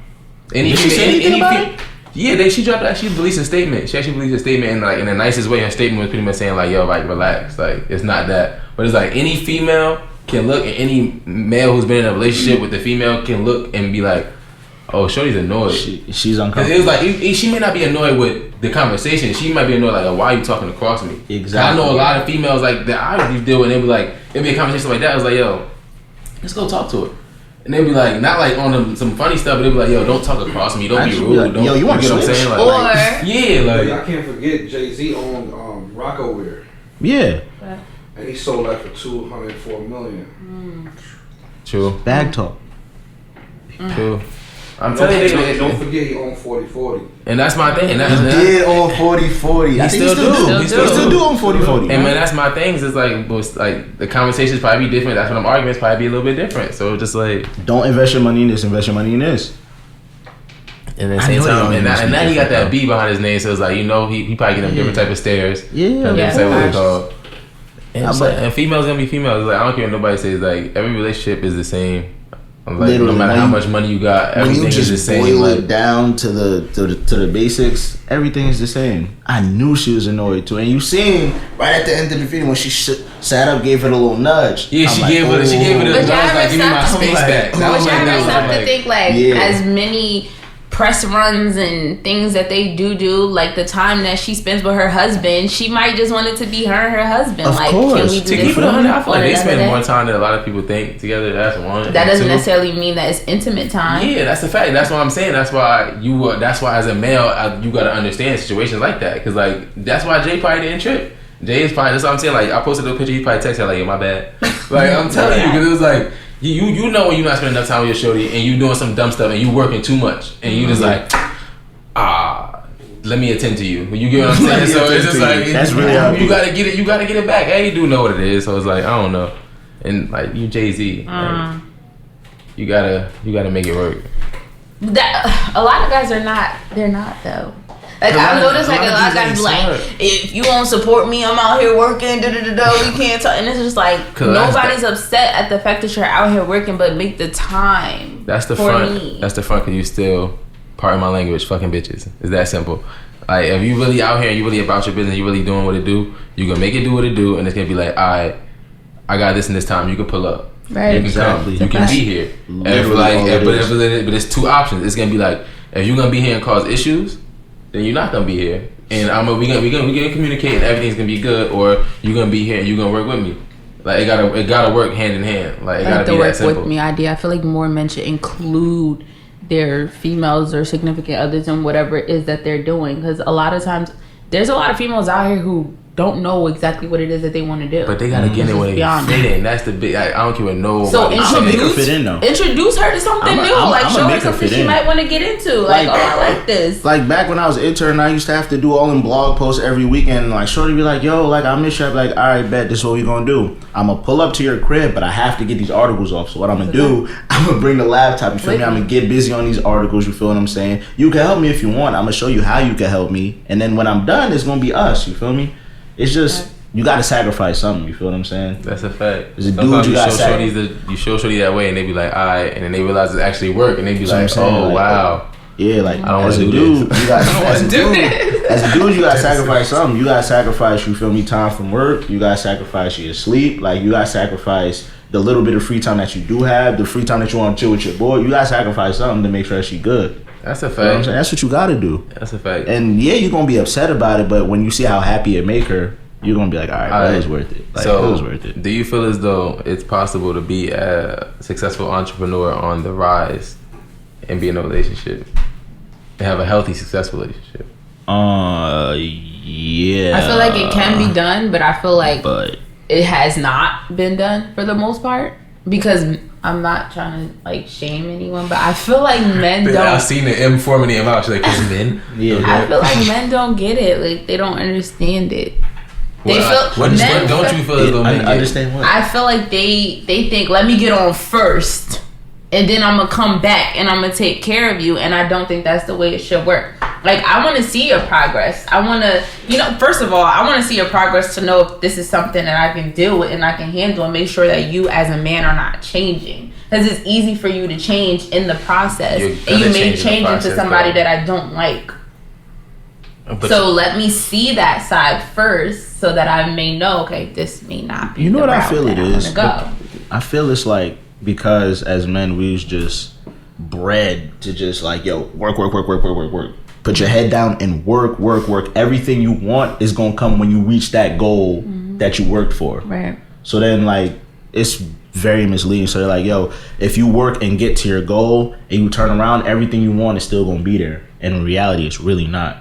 Did she say anything about it? Yeah, she released a statement. She actually released a statement in the nicest way. Her statement was pretty much saying like, yo, like, relax. Like, it's not that. But it's like any female can look, and any male who's been in a relationship with the female can look and be like, oh, shorty's annoyed. She's uncomfortable. It was like, she may not be annoyed with the conversation. She might be annoyed like, why are you talking across me? Exactly. I know a lot of females like that I deal with, and they be like, it'd be a conversation like that. I was like, yo, let's go talk to her. And they'd be like, not like on some funny stuff, but they'd be like, yo, don't talk across me, don't be rude. Like, yo, you want to get what I'm saying? I can't forget JayZ on Rocco Wear. Yeah. And he sold that for $204 million. True. Bag talk. True. I'm telling you, don't forget he owned 40/40. And that's my thing. He did own 40/40. He still do. He still do own 40/40. And man, that's my thing. It's like the conversations probably be different. That's when them arguments probably be a little bit different. So just like, don't invest your money in this. Invest your money in this. And then same time, and now he got that B behind his name. So it's like, he probably get them different type of stares. Yeah. And females gonna be females. Like, I don't care what nobody says. Like, every relationship is the same. Like, no matter how much money you got, everything is the same. When you just boil it down to the basics, everything is the same. I knew she was annoyed too, and you seen right at the end of the video when she sat up, gave it a little nudge. Yeah, she gave it a nudge, like, give me my space back. But y'all have to think as many press runs and things that they do, like the time that she spends with her husband, she might just want it to be her and her husband. Of course. Can we do to keep it 100, I feel like they spend more time than a lot of people think together. That's one. That doesn't necessarily mean that it's intimate time. Yeah, that's a fact. That's what I'm saying. That's why as a male, you gotta understand situations like that, because like that's why Jay probably didn't trip. Jay is probably, that's what I'm saying. Like, I posted a picture, he probably texted her like, yo, my bad. Like, I'm telling you, because it was like, you know when you're not spending enough time with your shorty and you doing some dumb stuff and you working too much and you just like, let me attend to you. You get what I'm saying? So it's just like, that's really you gotta get it. You gotta get it back. Hey, you do know what it is. So it's like, I don't know. And like, you JayZ, like, you gotta make it work. That a lot of guys are not. They're not though. Like, I've noticed like a lot of guys be like, if you won't support me, I'm out here working, we can't talk. And it's just like, nobody's upset at the fact that you're out here working, but make the time. That's the front. Me. That's the front, because you still, pardon my language, fucking bitches. It's that simple. Like, if you really out here and you really about your business, you really doing what it do, you gonna make it do what it do, and it's gonna be like, alright, I got this and this time, you can pull up. Right. You can come. You can be here. But it's two options. It's gonna be like, if you're gonna be here and cause issues, then you're not gonna be here, and we gonna communicate, and everything's gonna be good, or you're gonna be here and you're gonna work with me. Like, it gotta work hand in hand. Like, it gotta be that simple. The work with me idea. I feel like more men should include their females or significant others in whatever it is that they're doing, because a lot of times there's a lot of females out here who don't know exactly what it is that they want to do. But they gotta get in where they fit in. That's the big. I don't care what nobody. So introduce her to something new. Show her something she might want to get into. I like this. Like back when I was intern, I used to have to do all them blog posts every weekend. Like shorty be like, yo, like I miss you. I'm like, all right, bet this is what we gonna do. I'm gonna pull up to your crib, but I have to get these articles off. So what I'm gonna do, I'm gonna bring the laptop. You feel me? I'm gonna get busy on these articles. You feel what I'm saying? You can help me if you want. I'm gonna show you how you can help me. And then when I'm done, it's gonna be us. You feel me? It's just you gotta sacrifice something. You feel what I'm saying? That's a fact. As a dude, you show shorty that way, and they be like, all right, and then they realize it actually work, and they be like, oh wow. Yeah, like I don't as a dude, you got as a dude, you gotta sacrifice something. You gotta sacrifice, you feel me, time from work. You gotta sacrifice your sleep. Like you gotta sacrifice the little bit of free time that you do have, the free time that you want to chill with your boy. You gotta sacrifice something to make sure that she good. That's a fact. You know what I'm saying? That's what you gotta do. That's a fact. And yeah, you're gonna be upset about it, but when you see how happy it make her, you're gonna be like, all right, it was worth it. Like, so, it was worth it. Do you feel as though it's possible to be a successful entrepreneur on the rise and be in a relationship and have a healthy, successful relationship? Yeah. I feel like it can be done, but I feel like it has not been done for the most part. Because I'm not trying to like shame anyone, but I feel like men don't. I've seen the M forming in about like men. Yeah, I feel like men don't get it. Like they don't understand it. They don't you feel as though men understand what? I feel like they think, let me get on first, and then I'm gonna come back and I'm gonna take care of you. And I don't think that's the way it should work. Like I want to see your progress. I want to, first of all, I want to see your progress to know if this is something that I can deal with and I can handle, and make sure that you as a man are not changing. Because it's easy for you to change in the process, and you may change into somebody that I don't like. So let me see that side first, so that I may know, okay, this may not be. You know the what route I feel that it is? I feel it's like because as men we was just bred to just like work. Put your head down and work. Everything you want is gonna come when you reach that goal that you worked for. Right. So then like it's very misleading. So they're like, if you work and get to your goal and you turn around, everything you want is still gonna be there. And in reality, it's really not.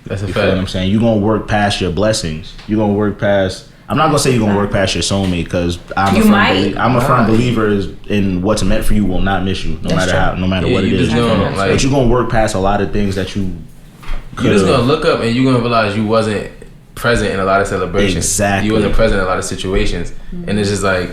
That's a fact. You feel what I'm saying? You're gonna work past your blessings. You're gonna work past. I'm not gonna say you're gonna work past your soulmate, because I'm a firm believer in what's meant for you will not miss you, no matter what it is. But you're gonna work past a lot of things that you. You're just gonna look up and you're gonna realize you wasn't present in a lot of celebrations. Exactly. You wasn't present in a lot of situations, and it's just like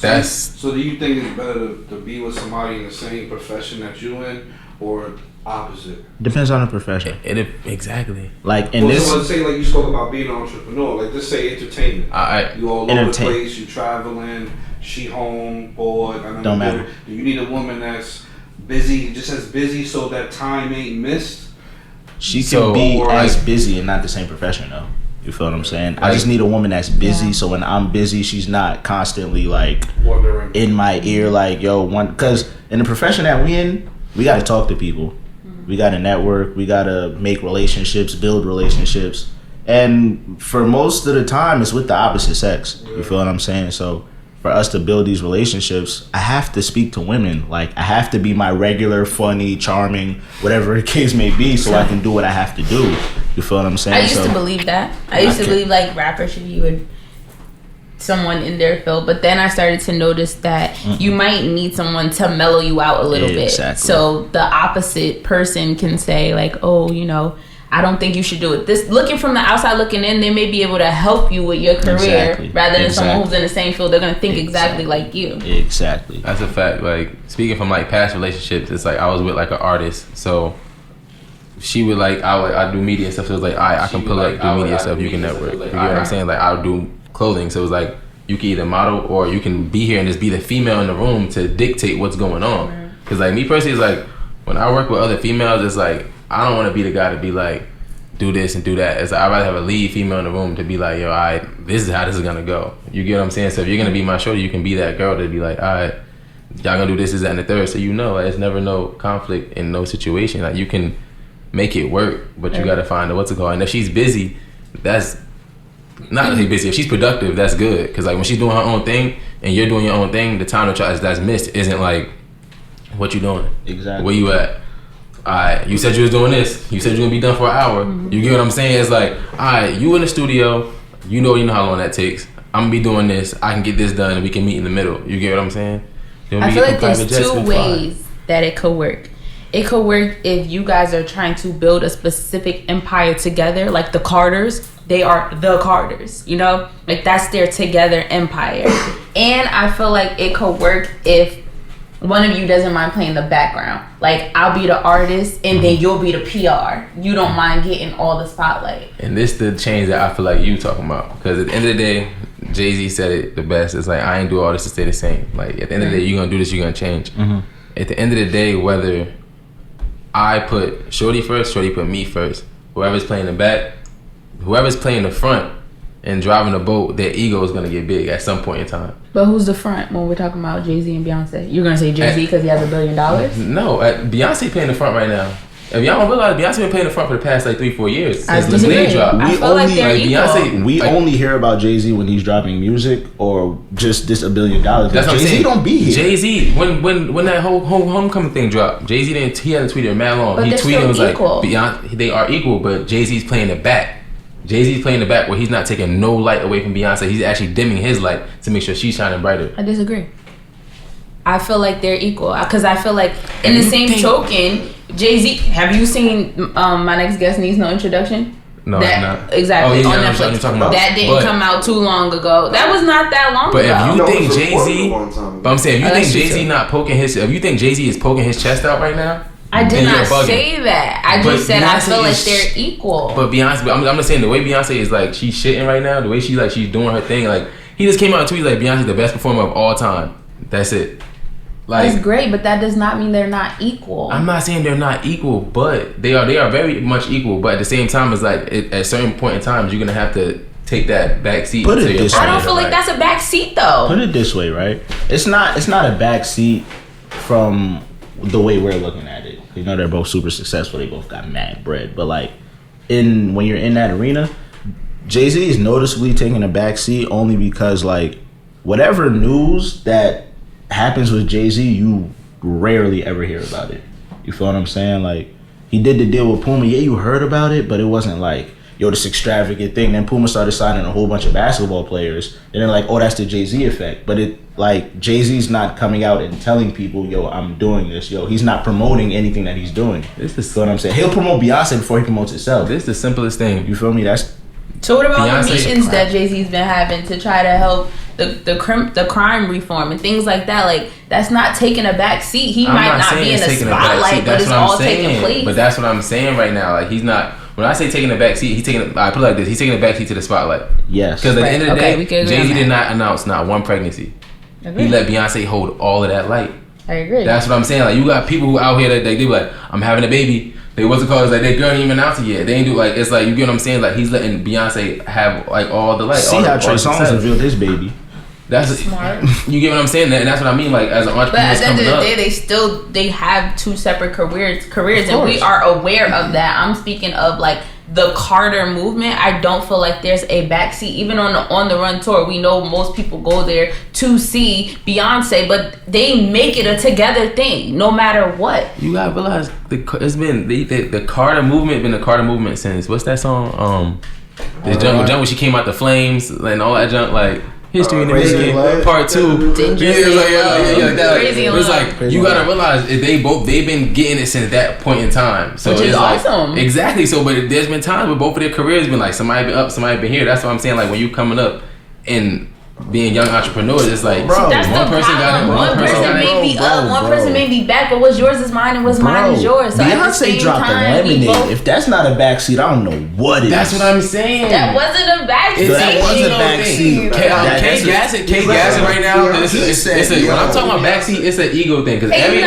that's. So do you think it's better to be with somebody in the same profession that you in, or opposite? Depends on the profession. Exactly. Like in this. So let's say like you spoke about being an entrepreneur. Like just say entertainment. You all over the place. You traveling. She home bored. Don't matter. Do you need a woman that's busy, just as busy, so that time ain't missed? She can be as busy and not the same profession though. You feel what I'm saying? I just need a woman that's busy, so when I'm busy, she's not constantly like wondering in my ear like, because in the profession that we in, we got to talk to people. We got to network. We got to make relationships, build relationships. And for most of the time, it's with the opposite sex. You feel what I'm saying? So for us to build these relationships, I have to speak to women. Like I have to be my regular, funny, charming, whatever the case may be, so I can do what I have to do. You feel what I'm saying? I used to believe that. I used to believe like rappers should be with someone in their field, but then I started to notice that you might need someone to mellow you out a little bit. So the opposite person can say like, I don't think you should do it. This, looking from the outside looking in, they may be able to help you with your career rather than someone who's in the same field. They're going to think exactly like you. Exactly. That's a fact. Like speaking from like past relationships, it's like I was with like an artist, so she would like I do media and stuff. So it was like I can pull up do media stuff. You can network. You get what I'm saying? Like I'll do clothing. So it was like you can either model or you can be here and just be the female in the room to dictate what's going on. Because like me personally, it's like when I work with other females, it's like I don't want to be the guy to be like, do this and do that. It's like, I'd rather have a lead female in the room to be like, this is how this is gonna go. You get what I'm saying? So if you're gonna be my shorty, you can be that girl to be like, y'all gonna do this, that, and the third. So like, it's never no conflict in no situation. Like you can make it work, but you gotta find what's it called. And if she's busy, that's not really busy. If she's productive, that's good. Because like when she's doing her own thing and you're doing your own thing, the time that's missed isn't like, what you doing? Exactly. Where you at? You said you was doing this. You said you're gonna be done for an hour. You get what I'm saying? It's like, you in the studio. you know how long that takes. I'm gonna be doing this. I can get this done, and we can meet in the middle. You get what I'm saying? I feel like there's two ways that it could work. It could work if you guys are trying to build a specific empire together, like the Carters. They are the Carters, you know? Like, that's their together empire. And I feel like it could work if one of you doesn't mind playing the background. Like, I'll be the artist, and then you'll be the PR. You don't mind getting all the spotlight. And this the change that I feel like you talking about. Because at the end of the day, JayZ said it the best. It's like, I ain't do all this to stay the same. Like, at the end of the day, you're going to do this, you're going to change. At the end of the day, whether I put Shorty first, Shorty put me first, whoever's playing the back, whoever's playing the front and driving the boat, their ego is going to get big at some point in time. But who's the front when we're talking about JayZ and Beyonce? You're going to say JayZ because he has $1 billion? No, Beyonce playing the front right now. If y'all don't realize, Beyonce been playing the front for the past like 3-4 years. I disagree. I feel like they're equal. Beyonce, we only hear about JayZ when he's dropping music or just this $1 billion. That's what I'm saying. JayZ don't be here. JayZ, when that whole homecoming thing dropped, JayZ didn't. He hadn't tweeted mad long. But he tweeted was equal. Like, Beyonce, they are equal, but JayZ's playing the back. JayZ's playing the back where he's not taking no light away from Beyonce. He's actually dimming his light to make sure she's shining brighter. I disagree. I feel like they're equal because I feel like in the same token, JayZ. Have you seen My Next Guest Needs No Introduction? No, not exactly on Netflix. That didn't come out too long ago. That was not that long ago. But if you think JayZ, but I'm saying if you think JayZ not poking his, if you think JayZ is poking his chest out right now, I did not say that. I just said I feel like they're equal. But Beyonce, I'm just saying the way Beyonce is like she's shitting right now, the way she's doing her thing, like he just came out and tweeted like Beyonce's the best performer of all time. That's it. Like, that's great, but that does not mean they're not equal. I'm not saying they're not equal, but they are very much equal. But at the same time, it's like at certain point in time, you're gonna have to take that back seat. Put it this way. I don't feel like that's a back seat though. Put it this way, right? It's not a back seat from the way we're looking at it. You know, they're both super successful. They both got mad bread. But like, when you're in that arena, JayZ is noticeably taking a back seat only because like whatever news that happens with JayZ, you rarely ever hear about it. You feel what I'm saying? Like, he did the deal with Puma. Yeah, you heard about it, but it wasn't like, yo, this extravagant thing. Then Puma started signing a whole bunch of basketball players. And they're like, oh, that's the JayZ effect. But it, like, JayZ's not coming out and telling people, yo, I'm doing this. Yo, he's not promoting anything that he's doing. This is what I'm saying. He'll promote Beyonce before he promotes himself. This is the simplest thing. You feel me? So what about Beyonce, the meetings that JayZ's been having to try to help the crime reform and things like that? Like, that's not taking a back seat. He might not be in the spotlight, but it's all taking place. But that's what I'm saying right now. Like, he's not. When I say taking a back seat, I put it like this: he's taking a back seat to the spotlight. Yes. Because at the end of the day, JayZ did not announce not one pregnancy. He let Beyonce hold all of that light. I agree. That's what I'm saying. Like, you got people who out here that they be like, I'm having a baby. They wasn't called like, their girl didn't even announce it yet. They ain't do like, it's like, you get what I'm saying? Like, he's letting Beyonce have like all the light. See how Trey Songz revealed his baby. That's smart. You get what I'm saying? And that's what I mean. Like, as an entrepreneur, but at the end of the day, they have two separate careers, and we are aware of that. I'm speaking of like the Carter movement. I don't feel like there's a backseat. Even on the Run tour, we know most people go there to see Beyonce, but they make it a together thing, no matter what. You gotta realize it's been the Carter movement. Been the Carter movement since what's that song? The junk when she came out the flames and all that junk like. History in the Making, Part 2. It's like you gotta realize they've been getting it since that point in time. So which is it's awesome. Like, exactly. So, but there's been times where both of their careers been like somebody been up, somebody been here. That's what I'm saying. Like when you coming up and being young entrepreneurs, it's like one person may be up, one person may be back, but what's yours is mine and what's mine is yours. So Beyonce dropped the lemonade. If that's not a backseat, I don't know what is. That's what I'm saying. That wasn't a backseat. That was a backseat. Kayy gassing right now. When I'm talking about backseat, it's an ego thing because every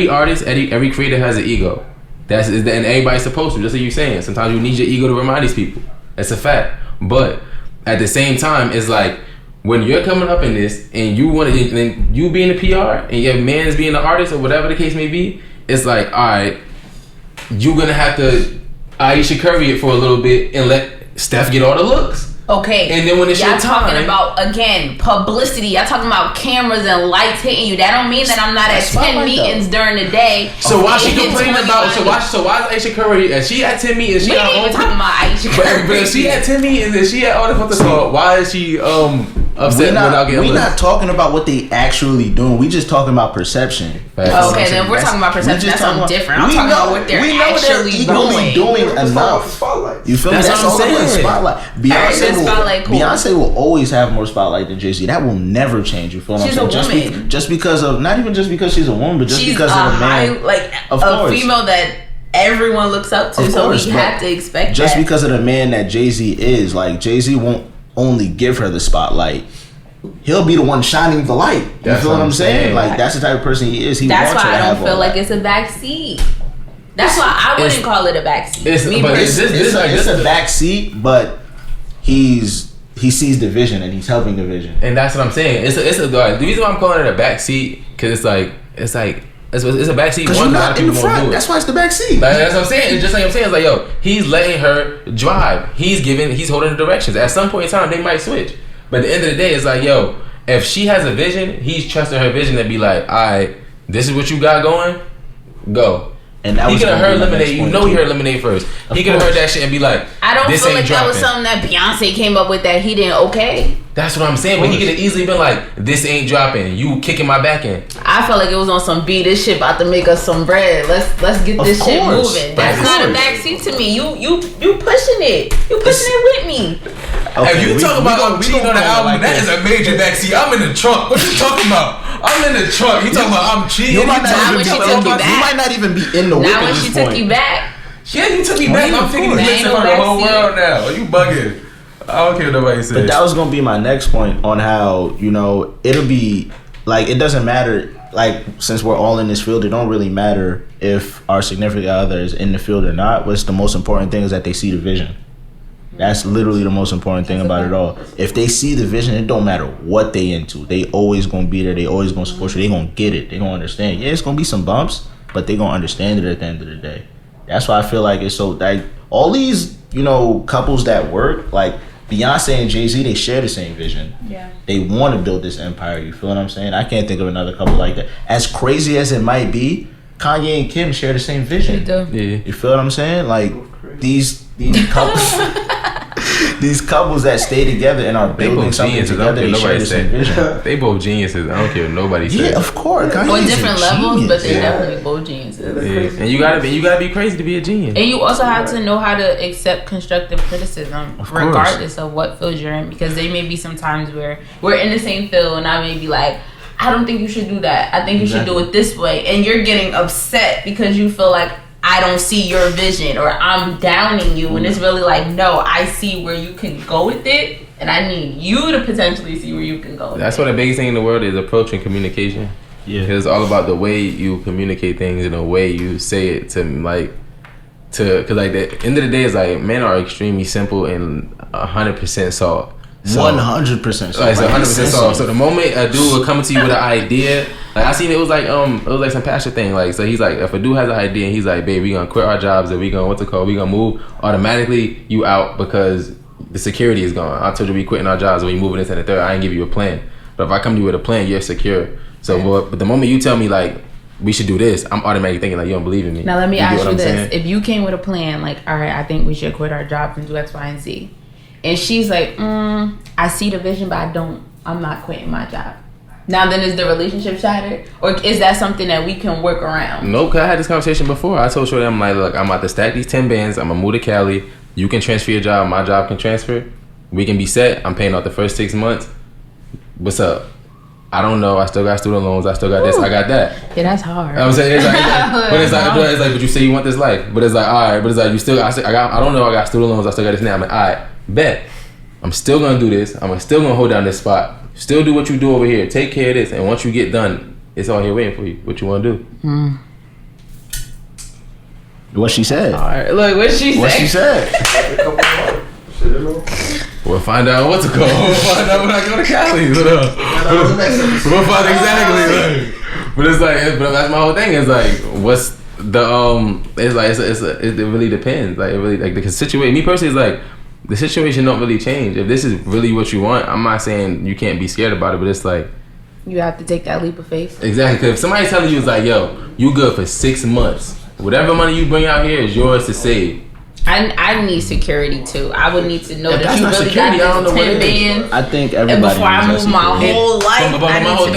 artist, every creator has an ego. And everybody's supposed to. Just like you're saying, sometimes you need your ego to remind these people. That's a fact. But at the same time, it's like when you're coming up in this and you want to, you being the PR and your man's being the artist or whatever the case may be, it's like, all right, you're gonna have to Aisha Curry it for a little bit and let Steph get all the looks. Okay. And then when it's your time, talking about, again, publicity. Y'all talking about cameras and lights hitting you. That don't mean that I'm not at 10 meetings during the day. So why she complaining about? So why is Aisha Curry? And she at 10 meetings? We ain't even talking about Aisha Curry. But if she at 10 meetings and she at all the fucking stuff, why is she upset without getting? We're not talking about what they actually doing. We just talking about perception. Okay, then we're talking about perception. That's something different. I'm talking about what they're actually doing enough. You feel me? That's all about the spotlight. Beyonce will always have more spotlight than JayZ. That will never change. You feel what I'm saying? Woman. Just because of, not even just because she's a woman, but just she's because of a man. A female that everyone looks up to, so we have to expect just that. because of the man that JayZ is, like, JayZ won't only give her the spotlight. He'll be the one shining the light. You feel what I'm saying? Like, that's the type of person he is. That's why I don't feel like it's a backseat. That's why I wouldn't call it a backseat. It's a backseat, but he sees the vision and he's helping the vision. And that's what I'm saying. The reason why I'm calling it a backseat, because it's a backseat. Because you're not in the front. That's why it's the backseat. That's what I'm saying. It's just like I'm saying. It's like, yo, he's letting her drive. He's holding the directions. At some point in time, they might switch. But at the end of the day, it's like, yo, if she has a vision, he's trusting her vision to be like, all right, this is what you got going, go. And he could have heard Lemonade. You know he heard Lemonade first. He could have heard that shit and be like, I don't feel like that was something that Beyonce came up with that he didn't okay. That's what I'm saying. But he could have easily been like, this ain't dropping. You kicking my back in. I felt like it was on some beat. This shit about to make us some bread. Let's get this shit moving. That's not a backseat to me. You pushing it. You pushing it with me. Okay, if you talk about cheating on the album, that is a major backseat. I'm in the trunk. What you talking about? I'm in the trunk. You talking about I'm cheating? You might not even be in the whip at this point. Not when she took you back. Yeah, you took me back. I'm thinking this in front of the whole world now. You bugging. I don't care what nobody says. But that was gonna be my next point on how, you know, it'll be like, it doesn't matter. Like, since we're all in this field, it don't really matter if our significant other is in the field or not. What's the most important thing is that they see the vision. That's literally the most important thing about it all. If they see the vision, it don't matter what they into. They always gonna be there. They always gonna support you. They gonna get it. They gonna understand. Yeah, it's gonna be some bumps, but they gonna understand it at the end of the day. That's why I feel like it's so, like, all these, you know, couples that work, like Beyonce and JayZ, they share the same vision. Yeah. They want to build this empire. You feel what I'm saying? I can't think of another couple like that. As crazy as it might be, Kanye and Kim share the same vision. They do. Yeah. You feel what I'm saying? Like, these couples. These couples that stay together and are building something together, they share the same vision. They both geniuses. I don't care what nobody says. Yeah, of course. On different levels, but they're definitely both geniuses. Yeah. And you gotta be crazy to be a genius. And you also have to know how to accept constructive criticism, regardless of what field you're in. Because there may be some times where we're in the same field, and I may be like, I don't think you should do that. I think you should do it this way. And you're getting upset because you feel like, I don't see your vision, or I'm downing you, and it's really like, no, I see where you can go with it, and I need you to potentially see where you can go with That's what the biggest thing in the world is, approach and communication. Yeah, because it's all about the way you communicate things and the way you say it because like the end of the day is like, men are extremely simple and 100% soft. 100% soft. Like, 100% soft. So the moment a dude will come to you with an idea, like I seen it was like some passion thing. Like, so he's like, if a dude has an idea and he's like, babe, we gonna quit our jobs and we gonna move, automatically you out because the security is gone. I told you we quitting our jobs and we moving this and the third. I ain't give you a plan. But if I come to you with a plan, you're secure. So but the moment you tell me like, we should do this, I'm automatically thinking like, you don't believe in me. Now let me ask you this. Saying? If you came with a plan, like, all right, I think we should quit our jobs and do X, Y, and Z. And she's like, I see the vision, but I'm not quitting my job. Now then, is the relationship shattered? Or is that something that we can work around? No, because I had this conversation before. I told Shorty, I'm like, look, I'm about to stack these 10 bands. I'm going to move to Cali. You can transfer your job. My job can transfer. We can be set. I'm paying off the first 6 months. What's up? I don't know. I still got student loans. I still got this. I got that. Yeah, that's hard. I'm saying, it's like, but you say you want this life. But it's like, all right. But it's like, you still, I don't know. I got student loans. I still got this now. I'm like, all right, bet. I'm still going to do this. I'm still going to hold down this spot. Still do what you do over here. Take care of this. And once you get done, it's all here waiting for you. What you want to do. What she said. All right. Look, what she said. We'll find out what to call. We'll find out when I go to Cali. We'll find exactly. But it's like, but that's my whole thing. It's like, what's the, it's like, it really depends. Like, it really, like, the situation, me personally, is like, the situation don't really change. If this is really what you want, I'm not saying you can't be scared about it, but it's like you have to take that leap of faith. Exactly, because if somebody's telling you, it's like, yo, you good for 6 months. Whatever money you bring out here is yours to save. I need security too. I would need to know that you really security, got this 10 bands. I think everybody. And before I move my whole life, but my whole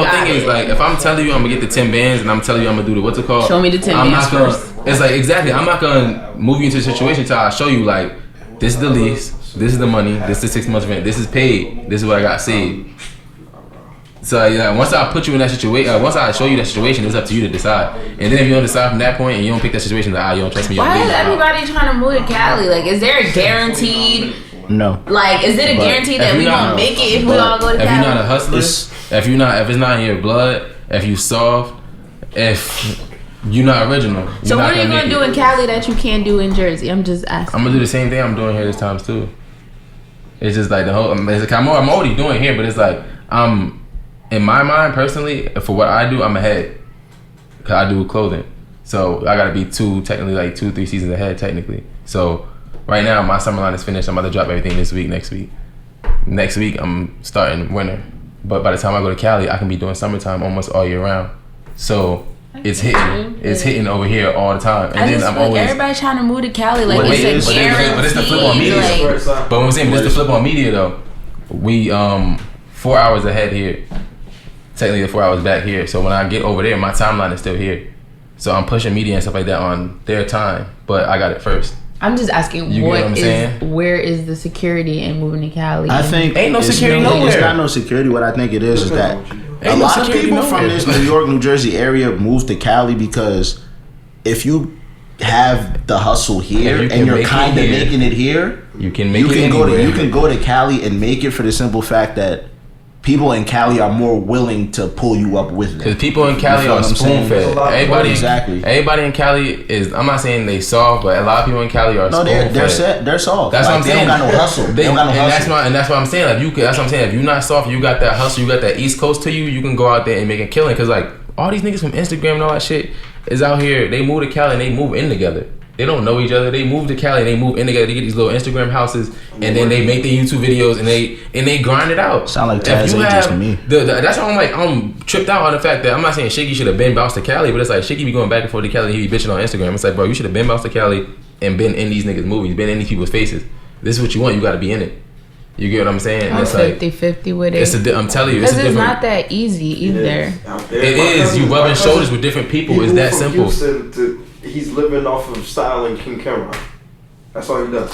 thing is like, if I'm telling you I'm gonna get the 10 bands and I'm telling you I'm gonna do the what's it called? Show me the 10 bands first. It's like exactly. I'm not gonna move you into a situation until I show you like this is the lease, this is the money, this is the 6 months rent, this is paid, this is what I got saved. So yeah, once I put you in that situation, once I show you that situation, it's up to you to decide. And then if you don't decide from that point and you don't pick that situation, like you don't trust me. Why is everybody trying to move to Cali? Like, is there a guaranteed? No. Like, is it a guarantee that we gonna make it if we all go to Cali? If you're not a hustler, if it's not in your blood, if you soft, if you're not original. So what are you gonna do in Cali that you can't do in Jersey? I'm just asking. I'm gonna do the same thing I'm doing here this time too. It's just like the whole. It's like I'm already doing it here, but it's like in my mind, personally, for what I do, I'm ahead. Cause I do clothing. So I gotta be 2-3 seasons ahead, technically. So right now, my summer line is finished. I'm about to drop everything this week, next week. Next week, I'm starting winter. But by the time I go to Cali, I can be doing summertime almost all year round. So it's hitting. It's hitting over here all the time. And then I'm always... Everybody trying to move to Cali. Like, it's a guarantee. But it's the flip on media. But what I'm saying, it's the flip on media, though. We, 4 hours ahead here. Technically, the 4 hours back here. So when I get over there, my timeline is still here. So I'm pushing media and stuff like that on their time, but I got it first. I'm just asking, where is the security in moving to Cali? I think ain't no security nowhere. It's not no security. What I think it is that a lot of people from this New York, New Jersey area move to Cali because if you have the hustle here and you're kind of making it here, you can go to Cali and make it for the simple fact that people in Cali are more willing to pull you up with them. Because people in Cali are spoon fed. Everybody in Cali is. I'm not saying they soft, but a lot of people in Cali are spoon fed. They're soft. That's what I'm saying. They don't got no hustle. They don't got no hustle. And that's what I'm saying. Like that's what I'm saying. If you're not soft, you got that hustle. You got that East Coast to you. You can go out there and make a killing. Because like all these niggas from Instagram and all that shit is out here. They move to Cali and they move in together. They don't know each other. They move to Cali and they move in together. They get these little Instagram houses and then they make their YouTube videos and they grind it out. Sound like Taz agents to me. That's why I'm tripped out on the fact that I'm not saying Shiggy should have been bounced to Cali, but it's like Shiggy be going back and forth to Cali and he be bitching on Instagram. It's like, bro, you should have been bounced to Cali and been in these niggas' movies, been in these people's faces. This is what you want. You got to be in it. You get what I'm saying? I'm 50-50 with it. I'm telling you, because it's not that easy either. It is. You rubbing shoulders with different people. It's that simple. He's living off of styling King Cameron. That's all he does.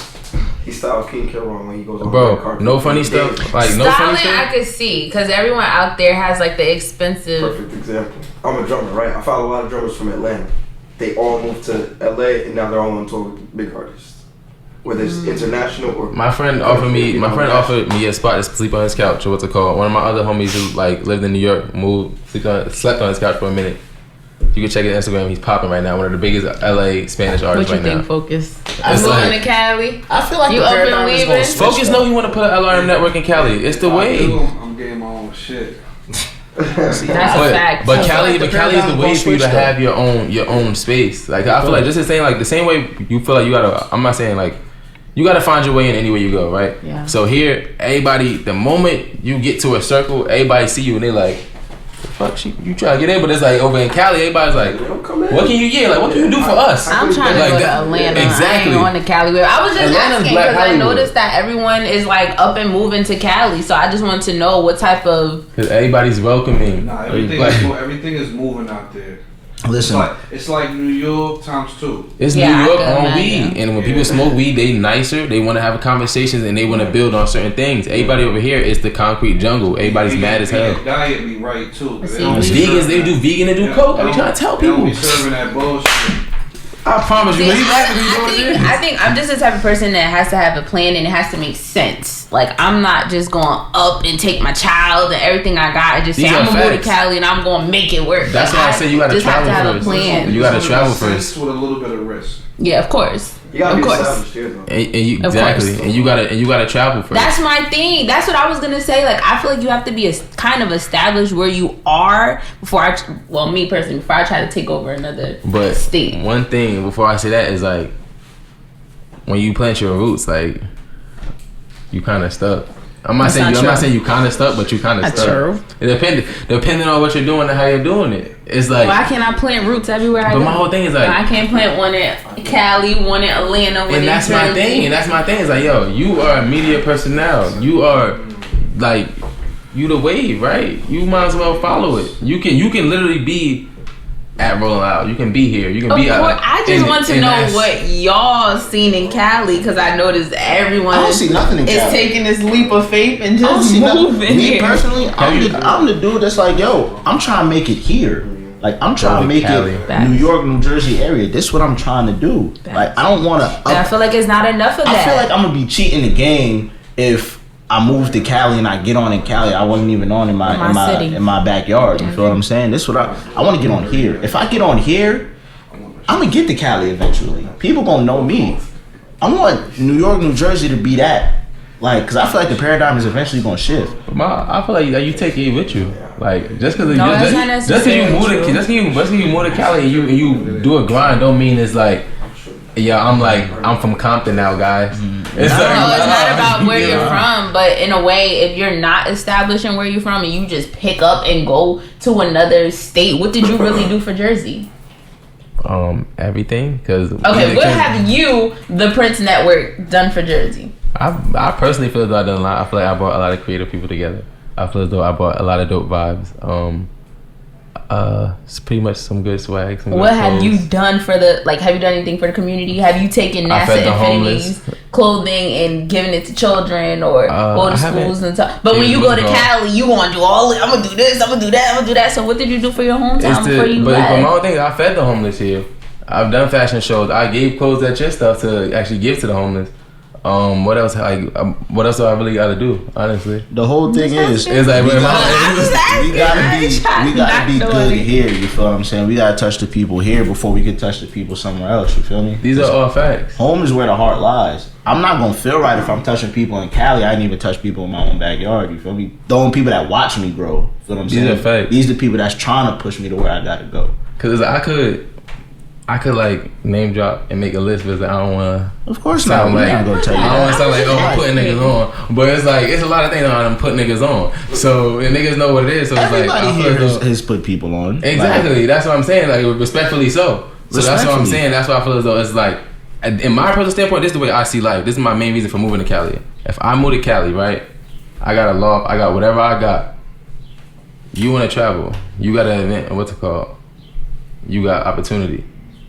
He styles King Cameron when he goes on. Bro, no funny stuff. Like styling, no funny stuff. I could see because everyone out there has like the expensive. Perfect example. I'm a drummer, right? I follow a lot of drummers from Atlanta. They all moved to LA and now they're all on tour with big artists. Whether it's international or. My friend offered me a spot to sleep on his couch or what's it called. One of my other homies who like lived in New York slept on his couch for a minute. You can check his Instagram. He's popping right now. One of the biggest LA Spanish artists right now. What you think, Focus? I'm moving to Cali. I feel like you up and leaving. Focus know he want to put LRM Network in Cali. It's the way. I'm getting my own shit. That's a fact. But Cali is the way for you to have your own space. Like I feel like this is saying like the same way you feel like you gotta. I'm not saying like. You gotta find your way in anywhere you go, right? Yeah. So here, everybody, the moment you get to a circle, everybody see you and they like, fuck, you try to get in, but it's like over in Cali, everybody's like, what can you get? Like, what can you do for us? I'm trying to go to Atlanta. Exactly. I ain't on the Cali. I was just asking because I noticed that everyone is like up and moving to Cali, so I just want to know what type of. Because everybody's welcoming. Nah, everything is moving out there. Listen, it's like New York times 2. It's New York on weed, and when people smoke weed, they nicer. They want to have conversations and they want to build on certain things. Everybody over here is the concrete jungle. Everybody's mad as hell. Diet be right too. Vegans, they do vegan and do coke. I be trying to tell people. They don't be serving that bullshit. I promise you. I think I'm just the type of person that has to have a plan and it has to make sense. Like I'm not just going up and take my child and everything I got and just say I'm gonna move to Cali and I'm gonna make it work. That's why I say you gotta travel first. Have a plan. You gotta travel first with a little bit of risk. Yeah, of course. You gotta be established here, though. And you gotta travel first. That's my thing. That's what I was gonna say. Like I feel like you have to be kind of established where you are before me personally, before I try to take over another state. One thing before I say that is like when you plant your roots, like you kind of stuck. I'm not saying you kind of stuck, but you kind of stuck. True. It depending on what you're doing and how you're doing it. It's like, why can't I plant roots everywhere I go? But my whole thing is like, I can't plant one in Cali, one in Atlanta, one in And that's my thing. It's like, yo, you are a media personnel. You are like, you the wave, right? You might as well follow it. You can literally be at Rolling Loud. You can be here. You can be out. I just want to know what y'all seen in Cali, because I noticed everyone I don't see nothing in Cali. is taking this leap of faith and just moving. Me personally, I'm the dude that's like, yo, I'm trying to make it here. Like, I'm trying to make it New York, New Jersey area. This is what I'm trying to do. Like, I don't want to. I feel like it's not enough of that. I feel like I'm gonna be cheating the game if I move to Cali and I get on in Cali. I wasn't even on in my backyard. You feel what I'm saying? This is what I want to get on here. If I get on here, I'm gonna get to Cali eventually. People gonna know me. I want New York, New Jersey to be that. Like, because I feel like the paradigm is eventually gonna shift. I feel like you take it with you. Like, just because you move to Cali and you do a grind, don't mean it's like, yeah, I'm from Compton now, guys. It's not about where you're from, but in a way, if you're not establishing where you're from and you just pick up and go to another state, what did you really do for Jersey? Everything. What have you, the Prince Network, done for Jersey? I personally feel as though I've done a lot. I feel like I brought a lot of creative people together. I feel as though I brought a lot of dope vibes. It's pretty much some good swag. What have you done for have you done anything for the community? Have you taken NASA Infinity's clothing and given it to children or go to schools and stuff? But when you go to Cali, you want to do all I'm going to do this, I'm going to do that, I'm going to do that. So what did you do for your hometown before you left? But my whole thing, I fed the homeless here. I've done fashion shows. I gave clothes at your stuff to actually give to the homeless. What else? What else do I really got to do? Honestly, the whole thing is like we gotta be good here. You feel what I'm saying? We gotta touch the people here before we can touch the people somewhere else. You feel me? These are all facts. Home is where the heart lies. I'm not gonna feel right if I'm touching people in Cali. I didn't even touch people in my own backyard. You feel me? The only people that watch me grow. You feel what I'm saying? These are facts. These are the people that's trying to push me to where I gotta go. Cause I could like name drop and make a list, but I don't want to. Of course not. Like, I don't want to sound like, I'm putting niggas on. But it's like, it's a lot of things I'm putting niggas on. So, and niggas know what it is. So it's everybody here has put people on. Exactly. Like, that's what I'm saying. Like, respectfully so. So that's what I'm saying. That's why I feel as though it's like, in my personal standpoint, this is the way I see life. This is my main reason for moving to Cali. If I move to Cali, right, I got a loft, I got whatever I got. You want to travel. You got an event, what's it called? You got opportunity.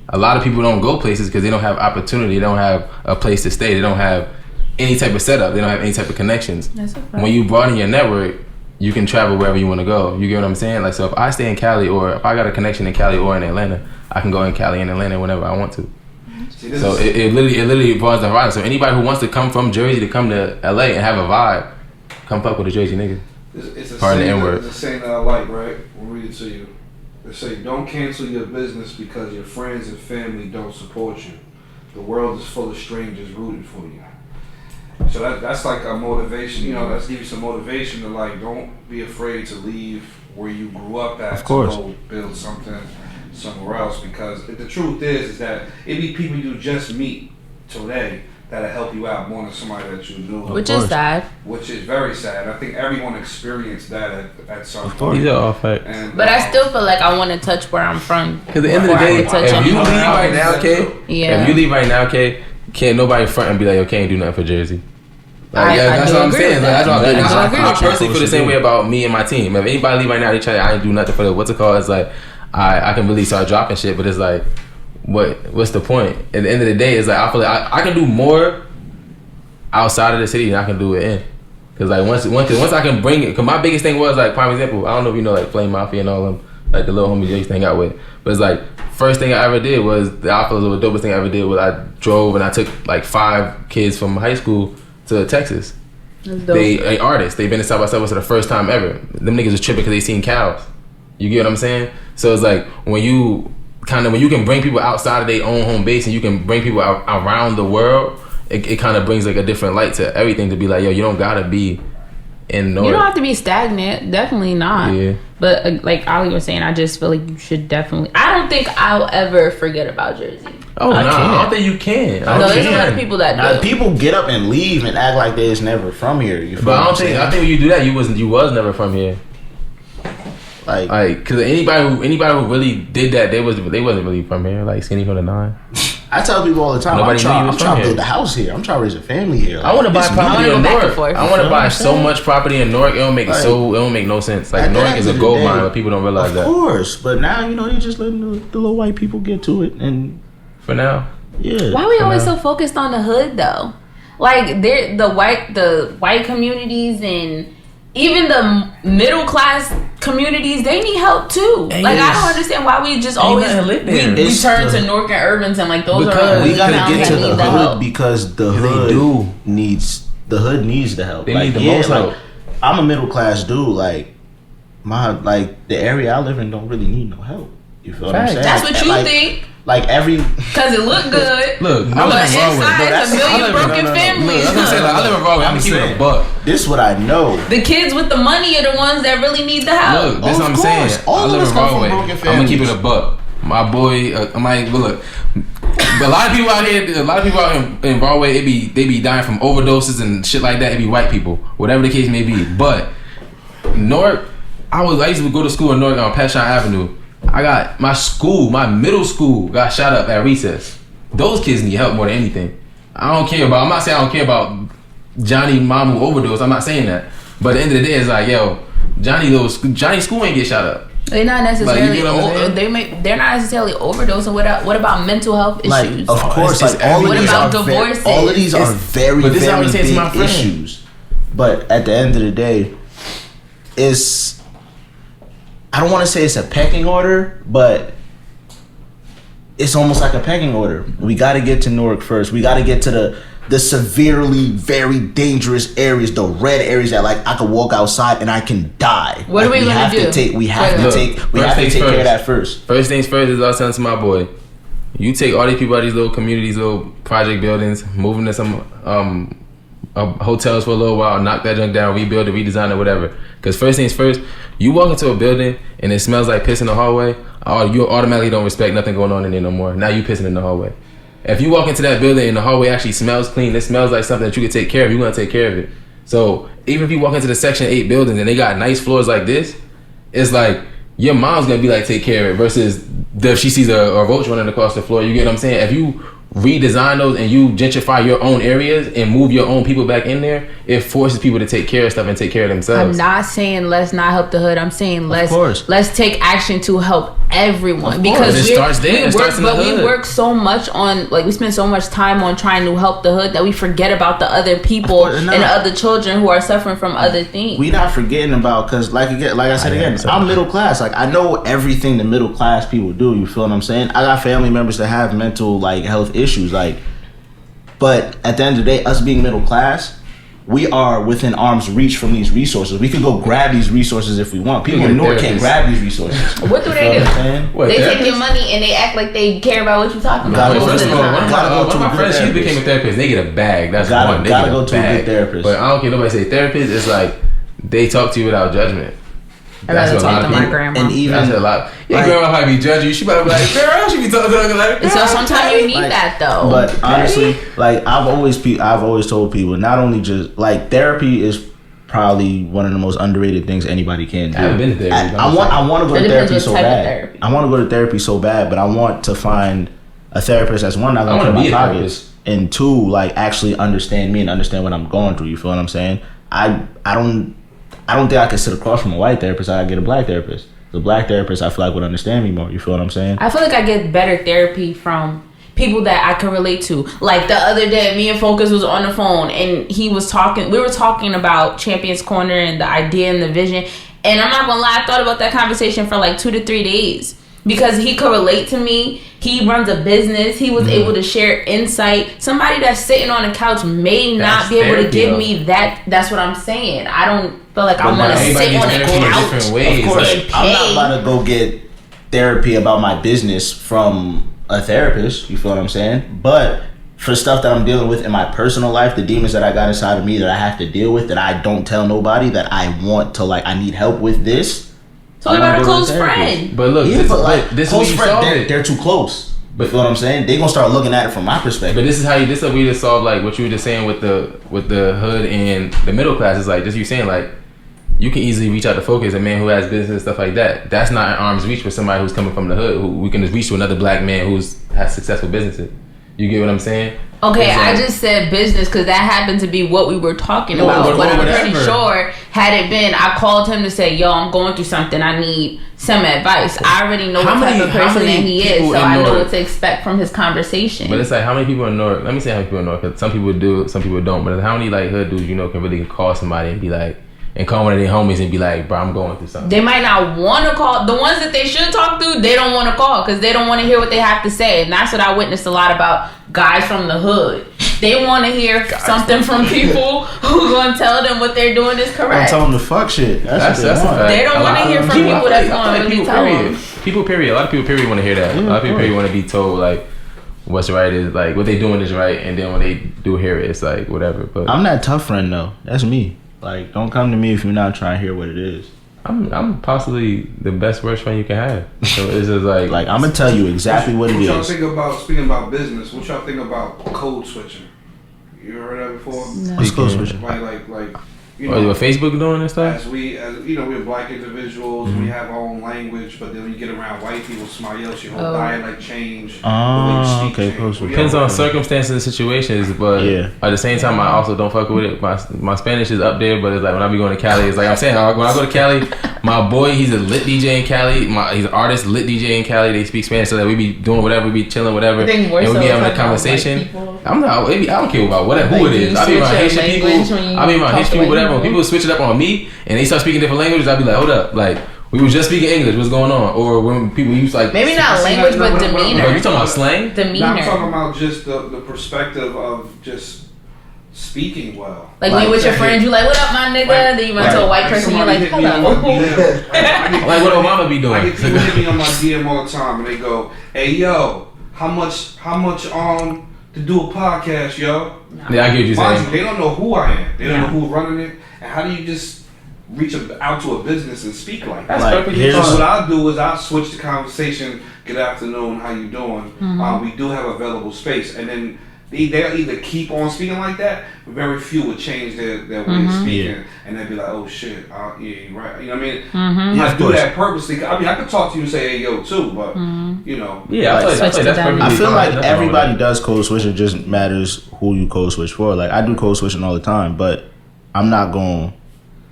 A lot of people don't go places because they don't have opportunity. They don't have a place to stay. They don't have any type of setup. They don't have any type of connections. That's okay. When you broaden your network, you can travel wherever you want to go. You get what I'm saying? Like, so if I stay in Cali, or if I got a connection in Cali or in Atlanta, I can go in Cali and Atlanta whenever I want to. So it literally broadens the horizon. So anybody who wants to come from Jersey to come to LA and have a vibe, come fuck with a Jersey nigga. It's a saying that I like, right? We'll read it to you. They say, don't cancel your business because your friends and family don't support you. The world is full of strangers rooting for you. So that's like a motivation, that's give you some motivation to like, don't be afraid to leave where you grew up at. Of course. To go build something somewhere else, because the truth is that it be people you just meet today that'll help you out more than somebody that you knew. Which is sad. Which is very sad. I think everyone experienced that at some point. These are all facts. But I still feel like I want to touch where I'm from. Because at the end of the day, if you leave right now, Kayy, if you leave right now, Kayy, can't nobody front and be like, yo, can't do nothing for Jersey. Like, that's what I'm saying. I personally feel the same way about me and my team. If anybody leave right now, they try, I ain't do nothing for the what's it called? It's like, I can really start dropping shit, but it's like, what's the point? At the end of the day, it's like I feel like I can do more outside of the city than I can do it in. Cause like once I can bring it, cause my biggest thing was like, prime example, I don't know if you know like Flame Mafia and all them, like the little homies I used to hang out with. But it's like first thing I ever did was the dopest thing I ever did was I drove and I took like 5 kids from high school to Texas. They artists. They've been to South by Southwest for the first time ever. Them niggas was tripping because they seen cows. You get what I'm saying? So it's like when you can bring people outside of their own home base and you can bring people around the world, it kind of brings like a different light to everything to be like, yo, you don't gotta be in North. You don't have to be stagnant. Definitely not. Yeah. But like Ali was saying, I just feel like you should definitely. I don't think I'll ever forget about Jersey. Oh, no, I don't think you can. No, there's a lot of people that do. People get up and leave and act like they was never from here. I think when you do that, you was never from here. Like, because anybody who really did that, they wasn't really from here. Like Skinny from the 9. I tell people all the time, I'm trying to build a house here. I'm trying to raise a family here. Like, I want to buy property in Newark. I want to buy so much property in Newark. It don't make no sense. Like Newark is a gold mine, but people don't realize that. Of course, but now you just letting the little white people get to it, and for now, yeah. Why are we always so focused on the hood though? Like the white communities and even the middle class communities, they need help too. Like I don't understand why we just always we turn to Newark and Irvington. Like those are we gotta get to the hood because the hood needs the help. They need the most help. I'm a middle class dude. Like the area I live in don't really need no help. You feel what I'm saying? That's what you think. Like because it look good. Look, but inside it's a million broken families. I live in Broadway. I'm keeping a buck. This is what I know. The kids with the money are the ones that really need the help. Look, this is what I'm saying. I live in Broadway. I'm gonna keep it a buck. My boy, I'm like, look. But a lot of people out in Broadway, they be dying from overdoses and shit like that. It be white people, whatever the case may be. But Newark, I used to go to school in Newark on Patchon Avenue. I got my middle school got shot up at recess. Those kids need help more than anything. I'm not saying I don't care about Johnny mom who overdosed. I'm not saying that. But at the end of the day, it's like, yo, Johnny's school ain't get shot up. They're not necessarily they're not necessarily overdosing. What about mental health issues? Like, of course, like all of these are very, very big issues. But at the end of the day, I don't want to say it's a pecking order, but it's almost like a pecking order. We got to get to Newark first. We got to get to the severely, very dangerous areas, the red areas that like I could walk outside and I can die. What are we going to do? We have to take care of that first. First things first is I was telling to my boy, you take all these people out of these little communities, little project buildings, move them to some hotels for a little while, knock that junk down, rebuild it, redesign it, whatever. Because first things first, you walk into a building and it smells like piss in the hallway, you automatically don't respect nothing going on in there no more. Now you pissing in the hallway. If you walk into that building and the hallway actually smells clean, it smells like something that you can take care of, you're going to take care of it. So even if you walk into the Section 8 buildings and they got nice floors like this, it's like your mom's going to be like, take care of it, versus if she sees a roach running across the floor. You get what I'm saying? If you redesign those and you gentrify your own areas and move your own people back in there, it forces people to take care of stuff and take care of themselves. I'm not saying let's not help the hood. I'm saying let's take action to help everyone, because it starts there. It starts in the hood. We work so much on, like, we spend so much time on trying to help the hood that we forget about the other people and the other children who are suffering from other things. We not forgetting about, because like I said again, I'm middle class. Like, I know everything the middle class people do. You feel what I'm saying? I got family members that have mental health issues, but at the end of the day, us being middle class, we are within arm's reach from these resources. We can go grab these resources if we want. People in North can't grab these resources. What do they do? They take your money and they act like they care about what you're talking about. First of all, one of my friends, she became a therapist. They get a bag. That's one. They gotta go to a good therapist. But I don't care nobody say therapist. It's like they talk to you without judgment. I'd rather talk to my grandma. And even that's a lot. Your grandma might be judging you. She might be like, girl, she be talking like. So sometimes you need that though. But honestly, I've always told people, not only just therapy is probably one of the most underrated things anybody can do. I haven't been to therapy. I want to go to therapy so bad. I want to go to therapy so bad, but I want to find a therapist that's, one, not gonna cut my pockets, and two, actually understand me and understand what I'm going through. You feel what I'm saying? I don't think I could sit across from a white therapist. I get a black therapist. The black therapist, I feel would understand me more. You feel what I'm saying? I feel like I get better therapy from people that I can relate to. Like the other day, me and Focus was on the phone and we were talking about Champions Corner and the idea and the vision. And I'm not gonna lie, I thought about that conversation for 2 to 3 days. Because he could relate to me. He runs a business. He was able to share insight. Somebody that's sitting on a couch may not be able to give me that. That's what I'm saying. I don't feel like I want to sit on a couch. Of course, I'm not about to go get therapy about my business from a therapist. You feel what I'm saying? But for stuff that I'm dealing with in my personal life, the demons that I got inside of me that I have to deal with, that I don't tell nobody, that I want to, I need help with this. Talk about a close friend. But look, this is what you saw. They're too close. But you know what I'm saying? They gonna start looking at it from my perspective. But this is what we just solve, like what you were just saying with the hood and the middle class. Is like just you saying like you can easily reach out to focus a man who has business and stuff like that. That's not an arm's reach for somebody who's coming from the hood. Who we can just reach to another black man has successful businesses. You get what I'm saying? Okay, I just said business because that happened to be what we were talking about. But I'm pretty sure had it been, I called him to say, yo, I'm going through something. I need some advice. I already know what type of person that he is, so I know what to expect from his conversation. But it's like, how many people in Newark, let me say how many people in Newark, because some people do, some people don't, but how many like hood dudes you know can really call somebody and be like, and call one of their homies and be like, bro, I'm going through something. They might not want to call. The ones that they should talk to, they don't want to call because they don't want to hear what they have to say. And that's what I witnessed a lot about guys from the hood. They want to hear something from people who going to tell them what they're doing is correct. Tell them to fuck shit. That's they don't want to hear from people that's going to really tell them. People, period. A lot of people, period, want to hear that. A lot of people, period, want to be told, like, what's right is, like, what they doing is right. And then when they do hear it, it's like, whatever. But I'm that tough friend, though. That's me. Like, don't come to me if you're not trying to hear what it is. I'm possibly the best worst friend you can have. So it's just like I'm gonna tell you exactly what it is. What y'all think about, speaking about business, what y'all think about code switching? You heard that before? No. What's code switching? Like you know, what Facebook doing and stuff? As you know, we're black individuals, we have our own language, but then when you get around white people, somebody else, your whole dialect change. Okay, depends on circumstances and situations, but at the same time, I also don't fuck with it. My Spanish is up there, but it's like when I be going to Cali, it's like I'm saying, when I go to Cali, my boy, he's a lit DJ in Cali. He's an artist, lit DJ in Cali. They speak Spanish, so that we be doing whatever, we be chilling, whatever, and we be having a conversation. I don't care about who it is. I be around Haitian people, whatever. When people switch it up on me and they start speaking different languages, I'll be like, hold up, like we were just speaking English, what's going on? Or when people use like maybe not language but demeanor. You talking about slang? Demeanor. I'm talking about just the perspective of just speaking well. Like when you with your friends, you like, what up, my nigga? Then you went to a white person, you're like, hello. Like what Obama be doing? I get people hit me on my DM all the time and they go, hey yo, how much to do a podcast, yo? Yeah, I get what you're saying. They don't know who I am. They don't know who's running it. And how do you just reach out to a business and speak like that? That's perfectly fine. So what I'll do is I'll switch the conversation. Good afternoon, how you doing? We do have available space. And then they'll either keep on speaking like that, but very few would change their way of speaking, and they'll be like, "Oh shit, yeah, you're right." You know what I mean? I do that purposely. I mean, I could talk to you and say, "Hey, yo," too, but you know, I feel like everybody does code switch. It just matters who you code switch for. Like I do code switching all the time, but I'm not going.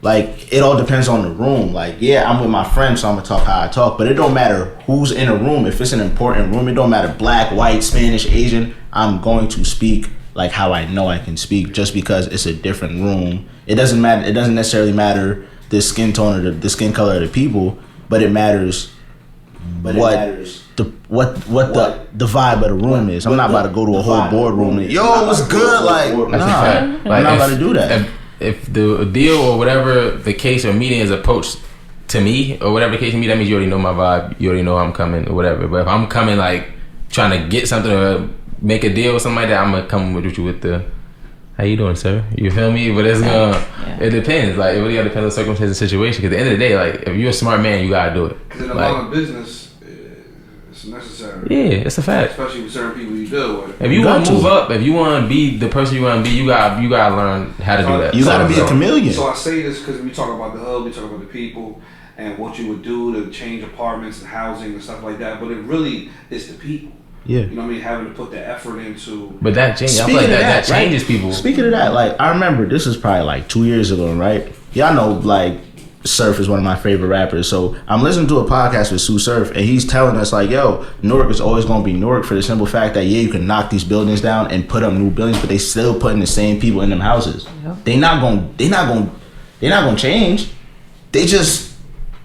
Like, it all depends on the room. Like, yeah, I'm with my friends, so I'm going to talk how I talk. But it don't matter who's in a room. If it's an important room, it don't matter black, white, Spanish, Asian. I'm going to speak like how I know I can speak just because it's a different room. It doesn't matter. It doesn't necessarily matter the skin tone or the skin color of the people, but it matters what the vibe of the room is. I'm not about to go to a whole boardroom and, yo, what's good? I'm not about to do that. If the deal or whatever the case or meeting is approached to me or whatever the case may be, that means you already know my vibe, you already know I'm coming or whatever. But if I'm coming like trying to get something or make a deal or something like that, I'm gonna come with you with the how you doing, sir? You feel me? But it's gonna it depends. Like it really depends on the circumstance and situation. Because at the end of the day, like if you're a smart man, you gotta do it. Because in a lot of business, it's necessary. Yeah, it's a fact. Especially with certain people you deal with. If you want to move up, if you want to be the person you want to be, you gotta learn how to do that. You gotta be a chameleon. So I say this because we talk about the hood, we talk about the people, and what you would do to change apartments and housing and stuff like that. But it really is the people. Yeah. You know what I mean? Having to put the effort into. But that changes. I feel like that changes people. Speaking of that, like I remember this is probably like 2 years ago, right? Y'all know like Surf is one of my favorite rappers. So I'm listening to a podcast with Sue Surf and he's telling us like, yo, Newark is always gonna be Newark for the simple fact that you can knock these buildings down and put up new buildings, but they still putting the same people in them houses. Yep. They not gonna change. They just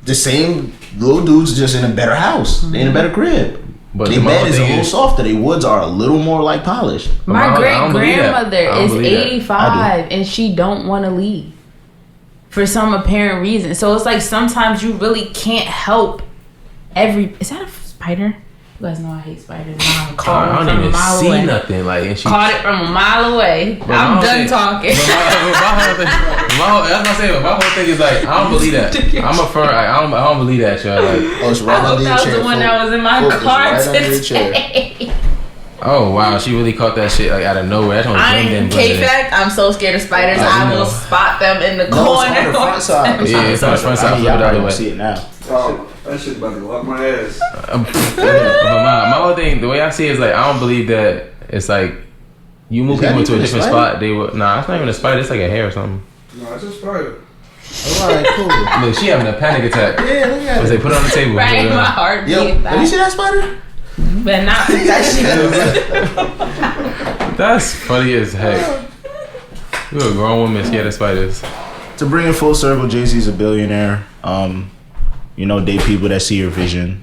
the same little dudes just in a better house. They in a better crib. But their bed is a little softer. Their woods are a little more like polished. My great grandmother is 85 and she don't want to leave for some apparent reason. So it's like sometimes you really can't help is that a spider? You guys know I hate spiders. I don't even see nothing. Like, and she caught it from a mile away. I'm done talking. My whole thing is like, I don't believe that. I'm a firm. I don't believe that, y'all. Like, it's right I hope that was the one that was in my car today. Oh wow, she really caught that shit like out of nowhere. I'm K-Fact. I'm so scared of spiders. I will spot them in the corner. It's on the front side. Yeah, it's on the front side. I don't see it now. That shit about to go up my ass. But my whole thing, the way I see it is like, I don't believe that it's like you move people to a different spot. They will. Nah, it's not even a spider. It's like a hair or something. No, it's a spider. Alright, cool. Look, she having a panic attack. Yeah, look at it. They put it on the table. Right, my heart. Yo, have you seen that spider? You better not pick that shit. That's funny as heck. You're a grown woman scared of spiders. To bring it full circle, JayZ's a billionaire. Date people that see your vision.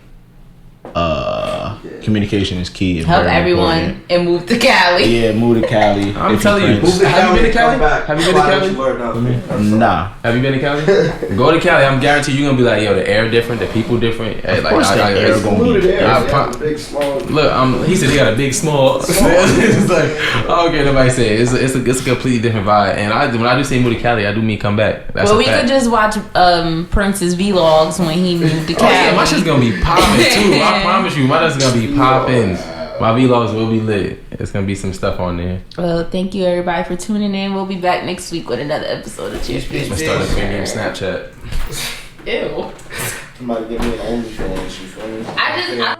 Communication is key. Help everyone important. And move to Cali. Yeah, move to Cali. I'm telling you, have you been to Cali? Have you been to Cali? Nah. Have you been to Cali? Go to Cali. I'm guaranteed you're gonna be like, yo, the air different, the people different. Of course, the air gonna be. Big, small. Look, he said he got a big, small. It's like, I don't care what nobody say. It's a completely different vibe. And when I do say move to Cali, I do mean come back. That's well, we could just watch Prince's vlogs when he moved to Cali. Yeah, my shit's gonna be popping too. I promise you, my shit's gonna be popping. My vlogs will be lit. It's gonna be some stuff on there. Well, thank you everybody for tuning in. We'll be back next week with another episode of Cheers. I'm gonna start a premium Snapchat. Ew. Somebody give me an OnlyFans. You feel me? I